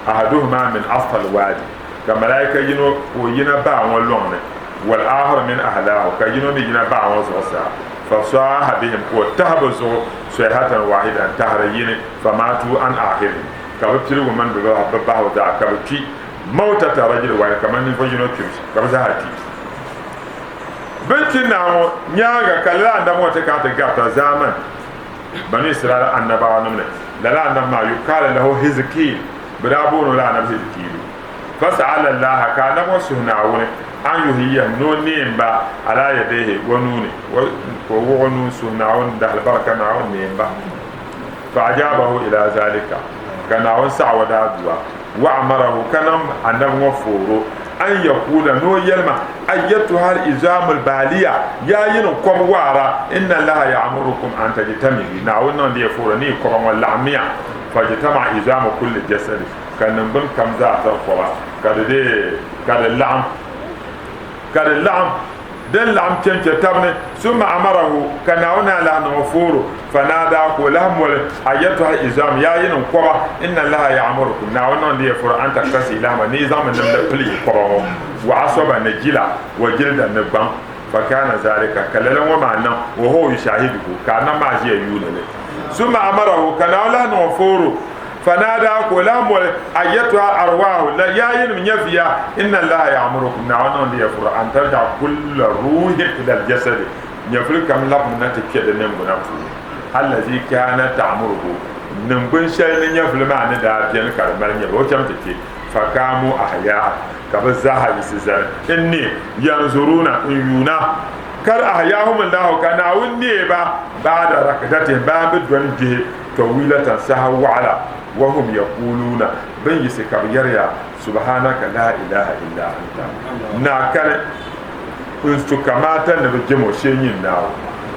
أحدهما من أصل الوادي كملائكة ينو وينا باو ولونه والآخر من أهلاه كينو نجنا باو وزوسا فصاح بهم وتهبزوا صيحة واحدة تهريين فماتوا عن آخرهم كابتلو من بباه ودا كابتي موتة رجل واحد كمان نفجنو كيمس كابزهاتي بنتنا نياغا كلا عندما تكات غابتا زمان بني إسرائيل النبا نمنا لا عندما يقال له هزكيل برابون لا نبي هزكيل فسأل الله كان وسهناون أن يهيه نونين با على يديه ونوني وونو سهناون ده البركة ناون نيمبا فأجابه إلى ذلك كان عون سعوة دادوا وعمره كان عندهم وفورو أن يقول نو يلما أيتها الإزام البالية يا ينو كم وارا إن الله يعمركم أن تجتمعي نعونا ليفورني كم واللعمية فاجتمع إزام كل جسد كان نبن كم ذات القرى كان اللعم دل لعم تنتبني ثم أمره كان هنا لأن غفور فنادى لهم أيتها الإزام يا ينو قرى إن الله يعمركم نعونا ليفور أن تكتسي لهم نظام النملة قرى وعصب النجلة وجلد النبان فكان ذلك كللا ومعنا وهو يشاهده كان ما جاء يولد ثم أمره كان لأن غفور فنادى لهم أيتها أرواح لا يا من يفيا إن الله يأمركم نعونا ليفر أن ترجع كل روح إلى الجسد يفر كم لب نتكيد نمبنا الذي كانت تعمره نمبن شيء يفر ما ندار جن كرمال يبغى كم تكي فكاموا أحياء كبزها يسزر إني ينظرون يونا kar ahyahum Allah kana wunne ba ba'da rakdati ba bidwan ge to wilatan sahaw ala wa hum yaquluna ban yisikab yarya subhanaka la ilaha illa anta na kan unstu kamata na bejemo shenyin nawo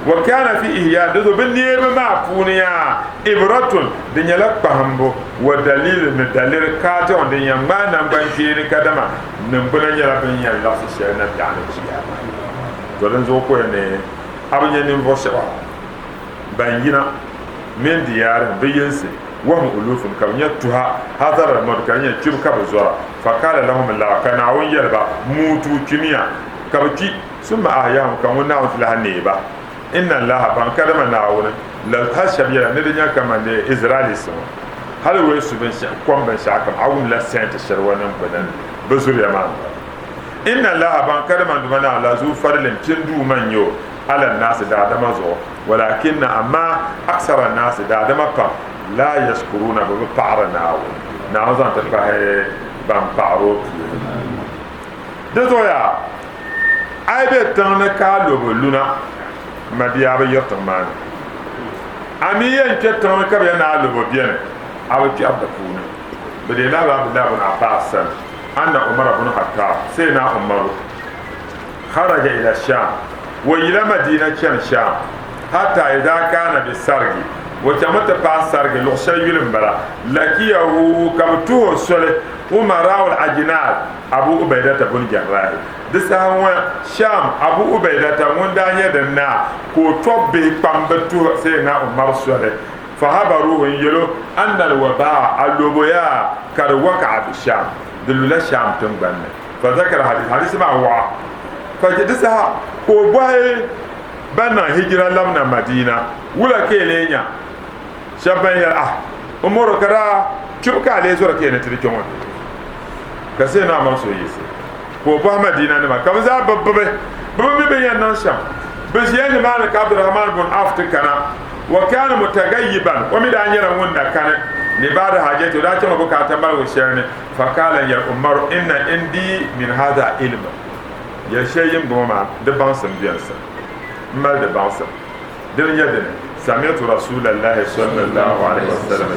wa kana fi ihya dazo bin ne ma puniya ibratun dinyala pahambo wa dalil min dalil kata on dinya mana banki ni kadama nan bunan yala bin ya la su shena dana ciya to dan zo ko ne abanya ni vosha ban yina min diyar biyansi wa hum ulufun kam yatuha hadara mod kan ya cibka bazwa fa qala lahum la kana won yalba mutu kimiya kabti summa ahyahum kan wona wa filahne ba inna allaha ban kadama nawuna la hashabiya ne dinya kama de israeli so hal we su ben kon ben shakam awun la saint sharwanan badan bazur yaman inna allaha ban kadama dumana la zu farlin tindu manyo ala nas da adama zo walakin amma aksara nas da adama pa la yashkuruna bi ta'rana na azan ta ban paro de zoya aibe tan ka lobo luna madiya ba yata man amiyan ke tan ka ba na lobo bien awti abda kuna bade la ba abdullah ibn abbas anna umar ibn khattab sayna umar kharaja ila sham wa ila madina kan sham hatta idha kana bisargi wa tamata pa sargi lo shayul mbara lakiyahu kamtu sole umara wal ajnad abu ubaidah ibn jarrah disawa sham abu ubaidah ta wanda ya danna ko tobbe pambatu sai na umar sole fa habaru yelo anna al waba aluboya kar waka bi sham dilula sham tun banne fa zakara hadith ma wa fa jidisa ko boy bana hijra lamna madina wula kelenya shaban ya umuru kara chubka le zura ke ne tirkin wani ka sai na ma so yisi ko ba madina ne ma ka za babbe be yan nan sham be yan malik abdurrahman bin aftikana wa kana mutagayyiban wa mi da nyara wanda kana ni ba da hajatu da cewa buka ta bar washirne fa kala ya umar inna indi min hada ilma ya shayin goma da ban san biyansa mal da ban san din yadda سمعت رسول الله صلى الله عليه وسلم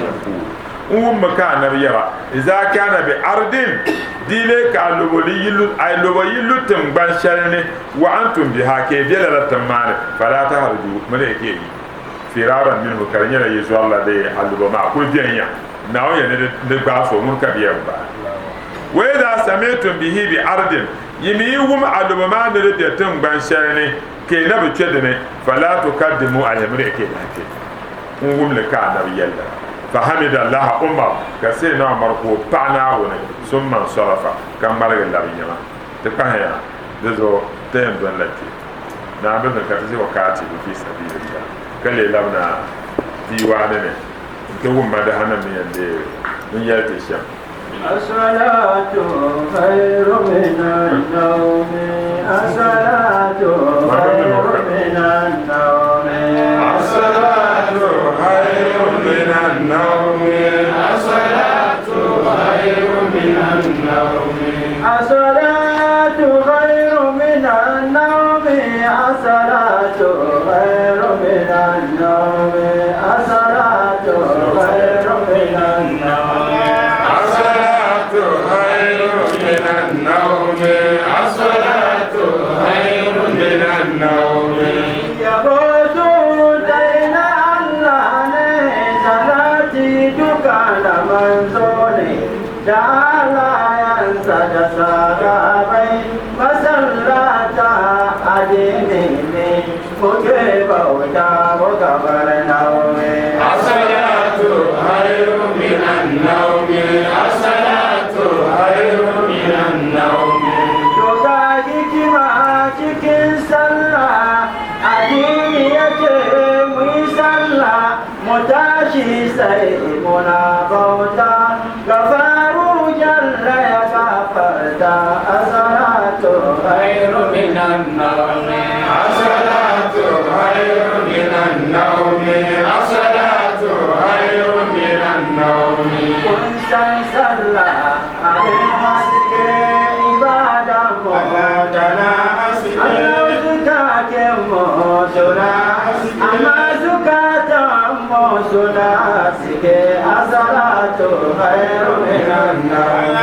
يقول مكان نبيرا إذا كان بأرض ديلك اللبولي تنبانشالني وأنتم بها كيديلا لتمان فلا تهرجوا مليكي فرارا منه كرنيا يزوى الله دي اللبوما كل دينيا ناو ينباسو من كبيرا وإذا سمعتم به بأرض يميهم اللبوما نريد تنبانشالني ke na bi chedene fala tuqaddimu ala mrike dake ngum le ka na yalla fa hamida allah umma ka se na marko pana wona summa sarafa kam malaga la binyama te kahya dezo tem don lati na be ka ti wakati bi fi sabilillah kale labna diwane ne ke wumma da hanan mi yande min yalti sham الصلاة خير من النوم الصلاة خير من النوم الصلاة خير من النوم الصلاة خير من النوم الصلاة خير من النوم الصلاة خير من النوم الصلاة خير من النوم الصلاة خير من النوم يبوت دين الله صلاتي دكان منزولي جعل ينسى جسارابي مسلات أديني مجيب وجاب قبر نومي الصلاة خير من النوم الصلاة خير من النوم cikin sallah addini yace mu yi sallah mu tashi sai muna bauta gafaru jalla ya gafarta as-salatu khairu minan nawm as-salatu khairu minan nawm as-salatu khairu minan nawm kun san sallah abin haske ibada mu Allah zuka ke خير من النوم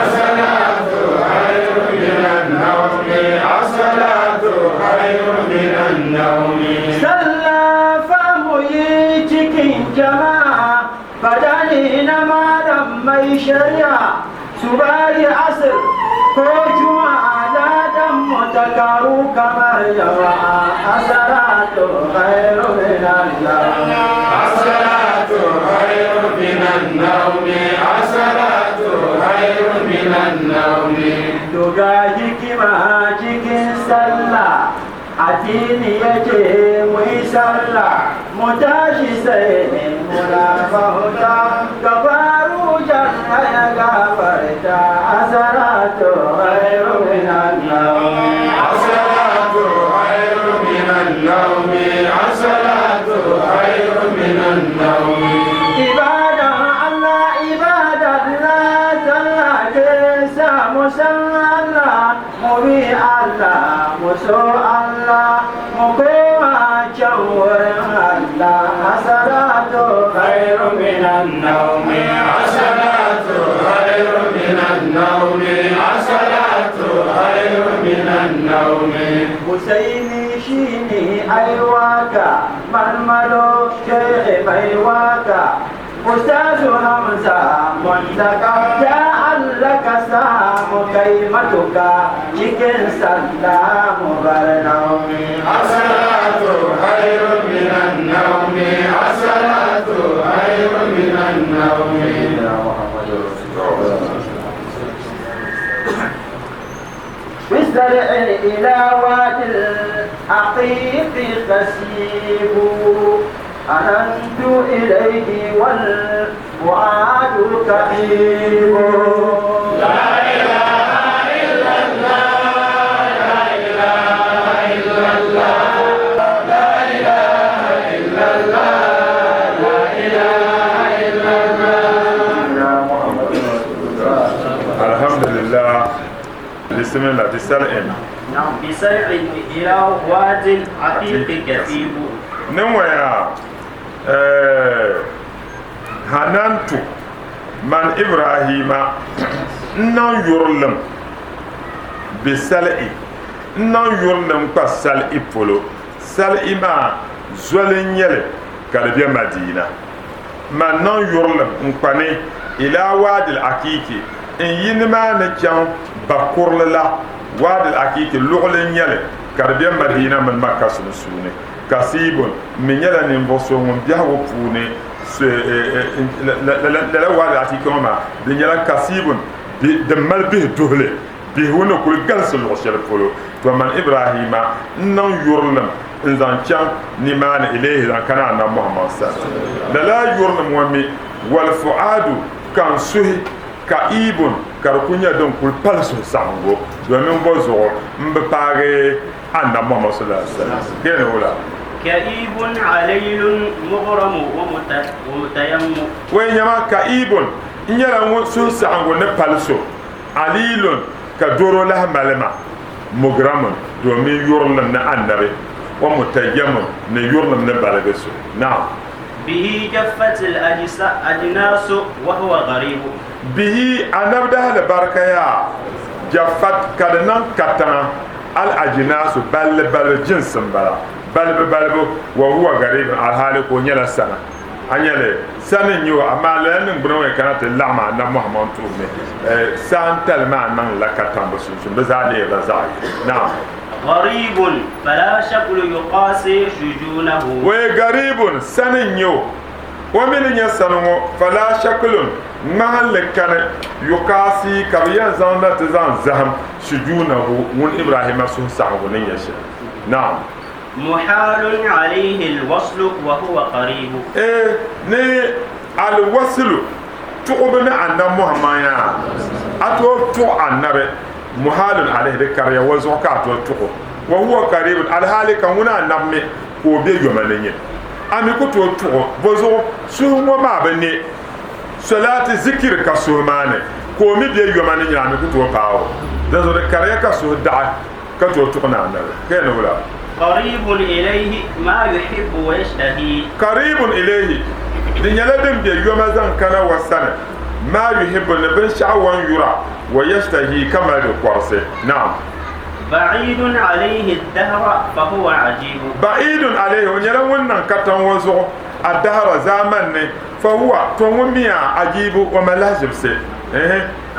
الصلاة خير من النوم الصلاة خير من النوم صلى فميتك جماعة فدانينا ما دمي شريعة سباي عصر كوجوا على دم تكارو كما جماعة الصلاة خير من النوم الصلاة خير من النوم الصلاة خير من النوم تجاهك ما جك صلى أتيني يجي ويصلى متاشي سين منافهتا كفارو جنة يغفرتا الصلاة خير من النوم الصلاة خير من النوم الصلاة خير من النوم عبادة الله عبادة الله صلى كيسا مسلى الله مبي الله مسوء الله مقوما جور الله الصلاة خير من النوم الصلاة خير من النوم الصلاة خير من النوم حسيني شيني أيواكا مرملو شيخ بيواكا أستاذ حمزة منتقى جعلك سام كلمتك شكل سلام بالنوم الصلاة خير من النوم الصلاة خير من النوم بالزرع إلى وادي العقيق تسيب أننت إليه والفؤاد كئيب لا إله إلا الله لا إله إلا الله لا إله إلا الله لا إله إلا الله الحمد لله بسم الله بسلام نعم بسرع إلى واد عتيق كثيب نويا hanantu man ibrahima nan yurlum bi sal'i nan yurlum pa sal'i polo sal'i ma zolin yele kalbiya madina man nan yurlum nkwani ila wadil akiki in yinma na kyan bakurla wadil akiki luglin yele kalbiya madina man makka sune kasibun min yala nin boso mun biawo pune la wala atikoma bin yala kasibun de mal bi dohle bi wono kul galsul roshel polo to man ibrahima nan yurnam nzan chan ni man ilayhi zan kana na muhammad sallallahu la yurnam wami wal fuadu kan suhi kaibun karkunya don kul palso sango do men bozo mbe pare anda muhammad sallallahu alaihi wasallam gene wala كئيب عليل مغرم ومتيم وينما كئيب إنجلا سوس عنو نبالسو عليل كدورو له مالما مغرم دومي يورلم نعنبي ومتيم نيورلم نبالغسو نعم به جفت الأجناس وهو غريب به أنبده لبركيا جفت كدنان كتنا الأجناس بل جنس بلا balbu wa huwa garib al halik ko nyala sana anyale sana nyo amala nin bro e kanata lama na muhammad to me san talma nan la katamba sun bezali la zai na غريب فلا شكل يقاسي شجونه وغريب سننيو ومن يسنو فلا شكل محل كان يقاسي كبيا زاندا تزان زهم شجونه من ابراهيم سن سعو نيش نعم محال عليه الوصل وهو قريب ني الوصل تقبنا عند محمد اتو تو النبي محال عليه الكريا وزوكات وتقو وهو قريب الحالي كان هنا نمي ko be yomanenye ami ko to bozo sumo ma bane salati zikir ka sumane ko mi be yomanenye ami ko to pawo dazo de kare ka so da ka to na na kene wala قريب إليه ما يحب ويشتهي قريب إليه din yala din be yoma zan kana wasana ma yuhibbu bin sha'wan yura wa yastahi kama da kwarse na'am بعيد عليه الدهر فهو عجيب بعيد عليه ونيرا wannan katan wazo الدهر زمان فهو توميا عجيب وما لازم سي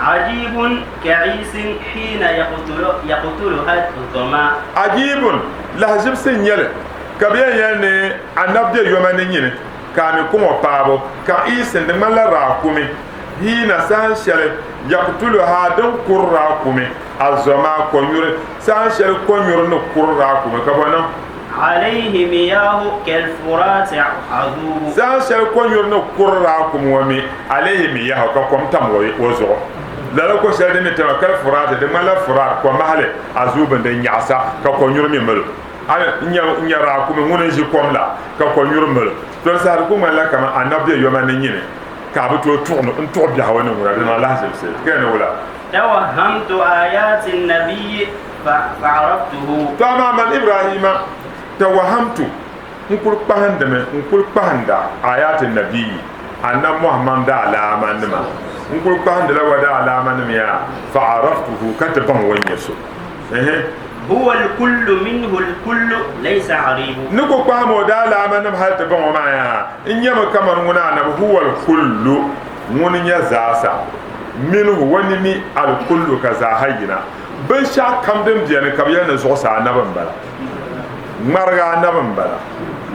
عجيب كعيس حين يقتلها الظما عجيب لازم سي نيل كبيا يعني النبي يوم نيني كان كوم بابو كعيس من لا راكومي hina san shɛli yakutulu ha din kurra kumi azama konyuri san shɛli konyuri ni kurra kumi ka bɔ niŋ عليه مياه كالفرات عذوب san shɛli konyuri ni kurra kumi wa mi alayhi miyahu ka kom tam o zuɣu lala ko shɛli din ni tɛma kalfurati di ŋmanila furat ko mahali azubin din nyaɣasa ka konyuri mi mili n nyɛ raa kumi ŋuni ʒi kom la ka konyuri mili tɔn sahari ku ŋmanila kama anabiya yoma ni nyini كابتو تون انتو بيهاون ولا لازم سي كان ولا توهمت آيات النبي فعرفته تماما إبراهيم توهمت نقول بهند آيات النبي أن محمد على منما نقول بهند لا ودا على منما فعرفته كتبا وينسو هو الكل منه الكل ليس عريب نكو قامو دالا منم هل تبون معايا إن يما كمان هنا هو الكل من يزاسا منه ونمي الكل كزاهينا بشا كم دم ديانا كبيانا زوسا نبن بلا مرغا نبن بلا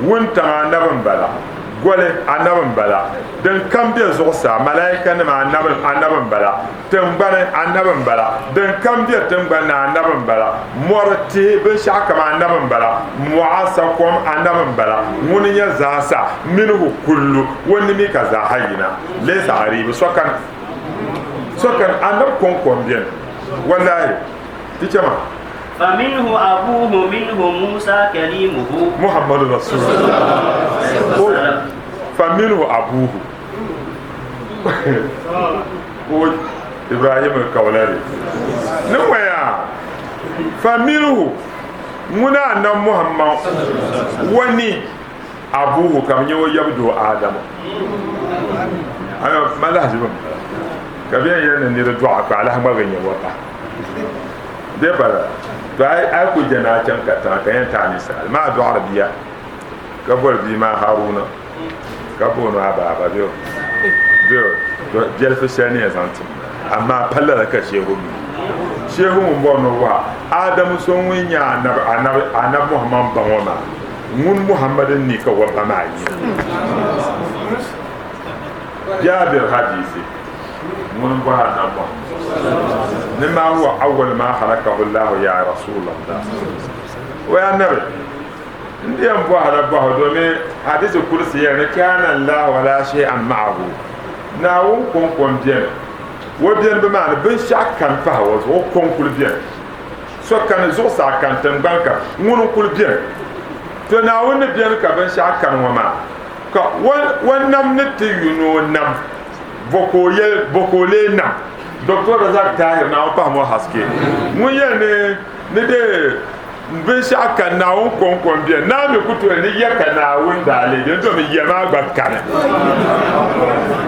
وانتا نبن بلا gole annaban bala dan kam biya zuwa malaika ne ma annaban bala tambane annaban bala dan kam biya tambana annaban bala morte be shaka ma annaban bala muasakum annaban bala muni ya zasa minhu kullu wani mi ka za hayina laysa arib sokan annab kon bien wallahi tichama فمنه أبوه منه موسى كليمه محمد رسول الله فمنه أبوه إبراهيم الكولاري نويا فمنه منا نم محمد وني أبوه كم يبدو آدم أنا ما لازم كبير يعني نرجع على هم غني وقع ده بلا فاي اكو جنا كان كان تاني سال ما دو عربيه قبل بما هارون قبل ابا بيو جل في سنه زانت اما بلا لك شيخ من بونو وا ادم سون وينيا انا محمد بوما من محمد ني كو بماي جابر حديثي من بها لما هو أول ما خلقه الله يا رسول الله ويا النبي نديم بوها دومي حديث الكرسي يعني كان الله ولا شيء معه ناو كون بيان وبيان بمعنى بن شاك كان فهوز وكون كل بيان سو كان زوسا كان تنبانكا مونو كل بيان تناو بيان كبن شاك كان وما ونم نتيونو نم بوكولي نم docteur Razak Tahir na on pas moi haske mun ye ne de ben shaka na on kon bien na me kuto ni ye kana won dale de to me ye ma gba kana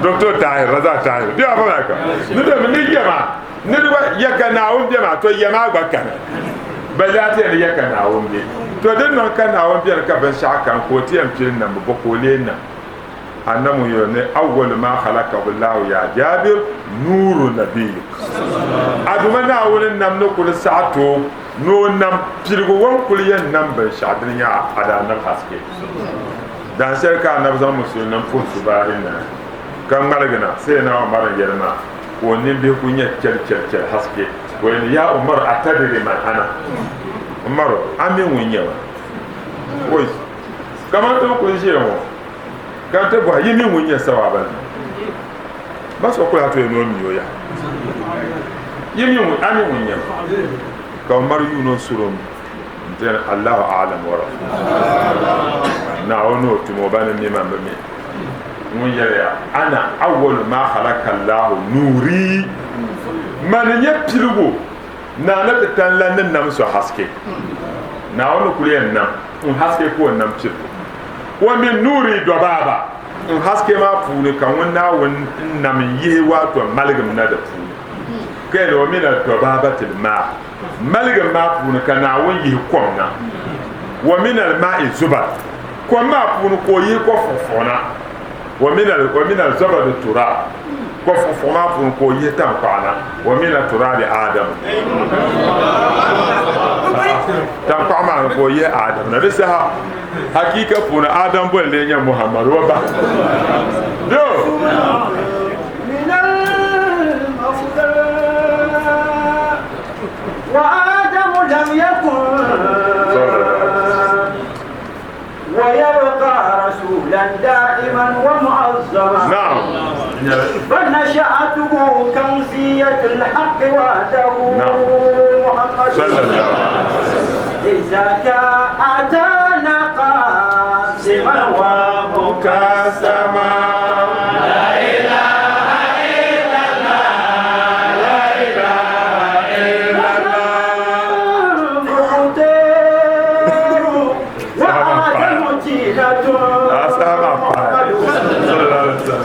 docteur Tahir Razak Tahir bi aba ka ne de me ni ye ma ne de ye kana on bien ma to ye ma gba kana balate ni ye kana on bien to de no kana on bien ka ben shaka ko ti am pin na bo ko le na annamu yone awwal ma khalaqahu Allah ya Jabir nuru nabiy aduma na wona nam no ko saato no nam pirgo won ko yen nam be shadrin ya ada na haske dan ser ka na zam musulman ko subarina kan malagana sai na umar yerma woni be ku nya cer haske woni ya umar atadri man ana umar amin wunya oi kama to ko jiro gante bo yimi wunya sawaba baso ko ato eno mi oya yimi wu ani wunya ka umar yuno surum den Allah a'lam wa rasul na ono tumo bana mi ma mi mun ya ana awwal ma khalaqa Allah nuri man yapilgo na na tan lan nam so haske na ono kuliyan nam haske ko nam ci wa min nuri dobaba haske ma puuni ka wẽnnaam wẽn n nam n yɩs wa tɩ malgem na da puuni kɛɛle wa mina dabaabat lmaa malgem maa puuni ka naawẽ yɩs kõmna wa min alma'i zubar kom maa puuni ka o yɩs ko fʋfʋgna wa min alzabad turab ko fʋfʋg maa puuni ka o yɩs tãnkpagna wa min aturabi adam tãnkpag maa ka o yɩs adam na di saha hakika puuni adam bõe le yẽ muhammad wa ba yo وآدم لم يكن ويبقى رسولا دائما ومعظما نعم فنشأته كنزية الحق وحده محمد صلى الله عليه إذاك أتانا قاسما ومكاسما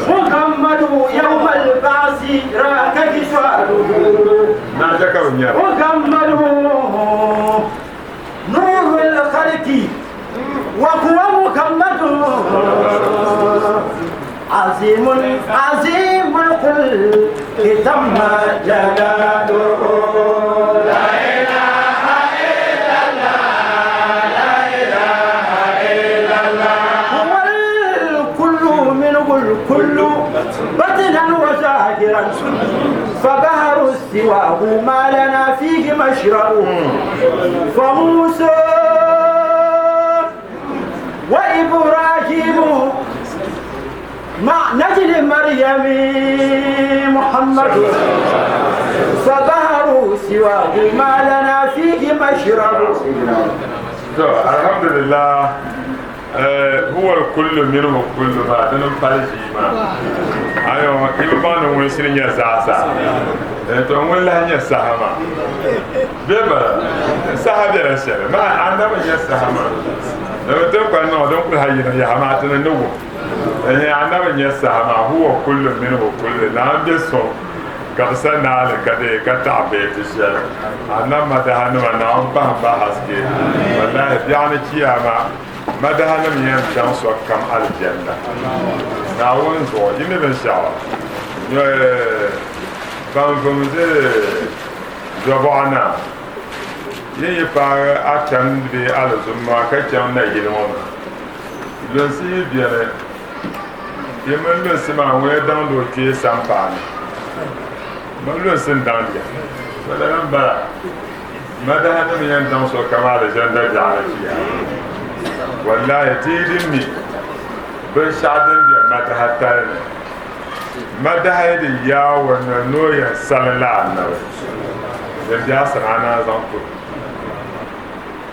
محمد يوم البعث راك جساده محمد نور الخلق وهو محمد عظيم عظيم الخلق تم جلاله لا إله إلا الله لا إله إلا الله هو الكل منه الكل بطنا وظاهرا فبهر سواه ما لنا فيه مشرب فموسى وإبراهيم مع نجل مريم محمد فبهر سواه ما لنا فيه مشرب الحمد لله هو الكل منه كل ما دنم فالجيما ايوه كيلبان ويسين يا ساسا تو ولا يا سهما بيبا سهابي رشل ما عندما يا سهما لو تبقى انه دونك هاينا يا حماتنا نو عندما يا سهما هو كل منه كل لا بيسو كرسنا على كده كتعبيت الشر عندما دهنوا نعم بحسكي والله يعني كيما مدهنا من يمشان كم الجنة ناون زو يمي بن شاء فمزي جبعنا يفعل أكن على زمان كتير نيجينهم لنسي بيره يمن لنسمع ويدان دوتي سامبان من لنسن دانيا ولا نبلا مدهنا من يمشان كم الجنة جالسيا والله تيدني بشادن دي مدهتاين مدهيد يا ونويا سللا نو يا سرانا زانكو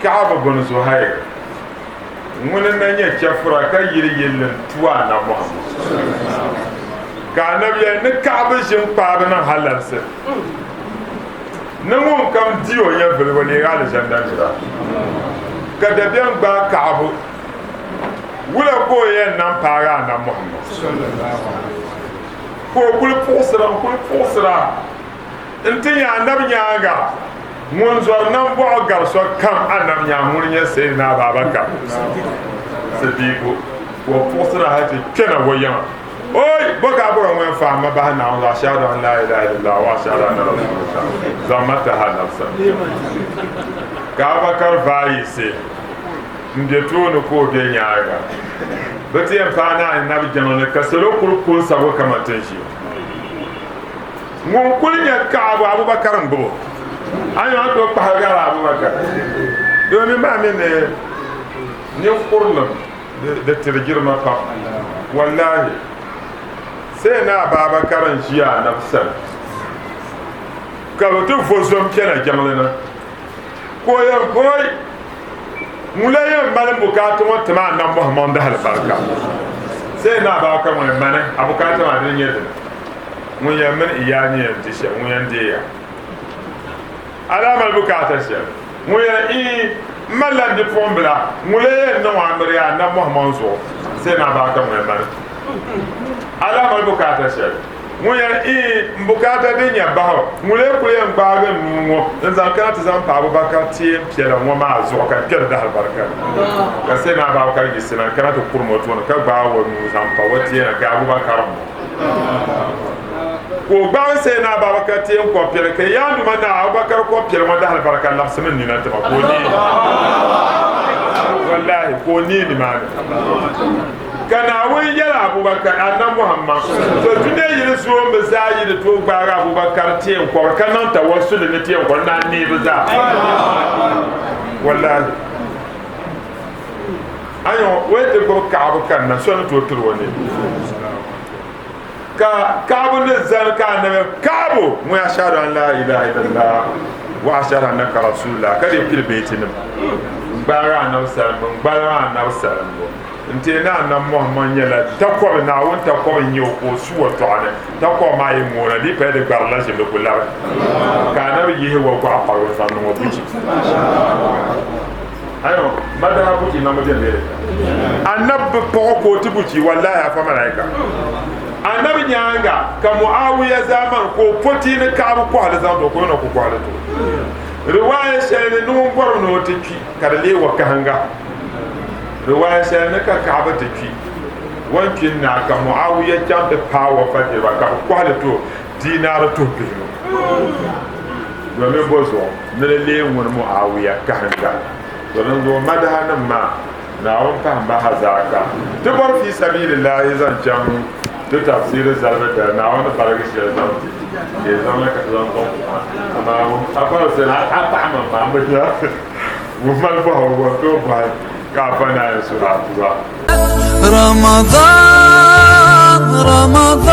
كعب بن زهير من نني كفرا كيري يلن توانا محمد كان نبي نكعب جن بابنا حلالس نمو كم ديو يفل ولي على جندان kada biyan ba kaabu wula ko yen nan para na muhammad ko kul pusra intin ya annabi nyanga mun zor nan bo gar so kam annabi nya mun ya sayyidina babaka sadiqo ko pusra hati kena wayan oy boka bo ran fa ma ba na Allah shahadu an la ilaha illallah wa shahadu anna rasulullah zamata hanafsa Kabakar vaise ndetuno ko de nyaaga bati en fana nabi jamana kasalo kul sabo kamatan shi mun kulnya Kaaba Abubakar ngbo ayo to pahaga Abubakar domin ma men ne furlam de tirjirma fa wallahi sai na Abubakar shi ya nafsan ka to fozom kena jamana ko ya hoy mulaya malam bukatu wa tamam na muhammad dahal barka sai na ba ka mun mana abukatu ma din yedda mun ya min iyani ya tisha mun yan diya alama bukata shi mun ya i mallan di fombla mulaya na wa amriya na muhammad so sai na ba ka mun mana ala mal bukata shel mo ya bukata de nya ba ho mo le ko yan ba ga mo zan kana ta zan pa Abubakar ti piela mo ma zo ka piela da barka ka sai na ba ka gi sina kana to kurmo to ka ba wa mu zan pa wati na ga Abubakar ko ba sai na ba ka ti ko piela ka ya ndu ma na Abubakar ko piela mo da barka Allah sanin ni na ta ko ni wallahi ko ni ma kana wai yara Abubakar annan Muhammad to tunde yin so be zayi da to gbara Abubakar te ko kanan ta wasu da te ko na ne be za wallahi ayo wai te ko ka Abubakar na so to turwo ne ka bu ne zan ka na ka bu mu ya shahadu an la ilaha illallah wa ashhadu annaka rasulullah kada fil baitin gbara na sallam nte na na Muhammad yela takob na won takob nyo ko suwa toane takob ma yi mona di pe de garla je be kula ka na yi he wo ko aparo sa no buci ayo madara buci na mo de le annab ko ti buci wallahi afa malaika annabi nyanga ka Muawiya zaman ko poti ne ka ko hala zaman ko no ko hala to riwaya shayne no borno tiki kada le wa kahanga riwaya sai na ka Kaaba ta ki wankin na ka Muawiya jam da power fa de ba ka kwale to dinar to bi domin bozo ne le won Muawiya ka hanga don zo madahanan ma na won fa ba hazaka to bar fi sabilillah zan jam to tafsir zalba da na won baraka shi zan ke zama ka zan ko amma akwai sai na ta ma ba ya mu mal ba wa to ba رمضان رمضان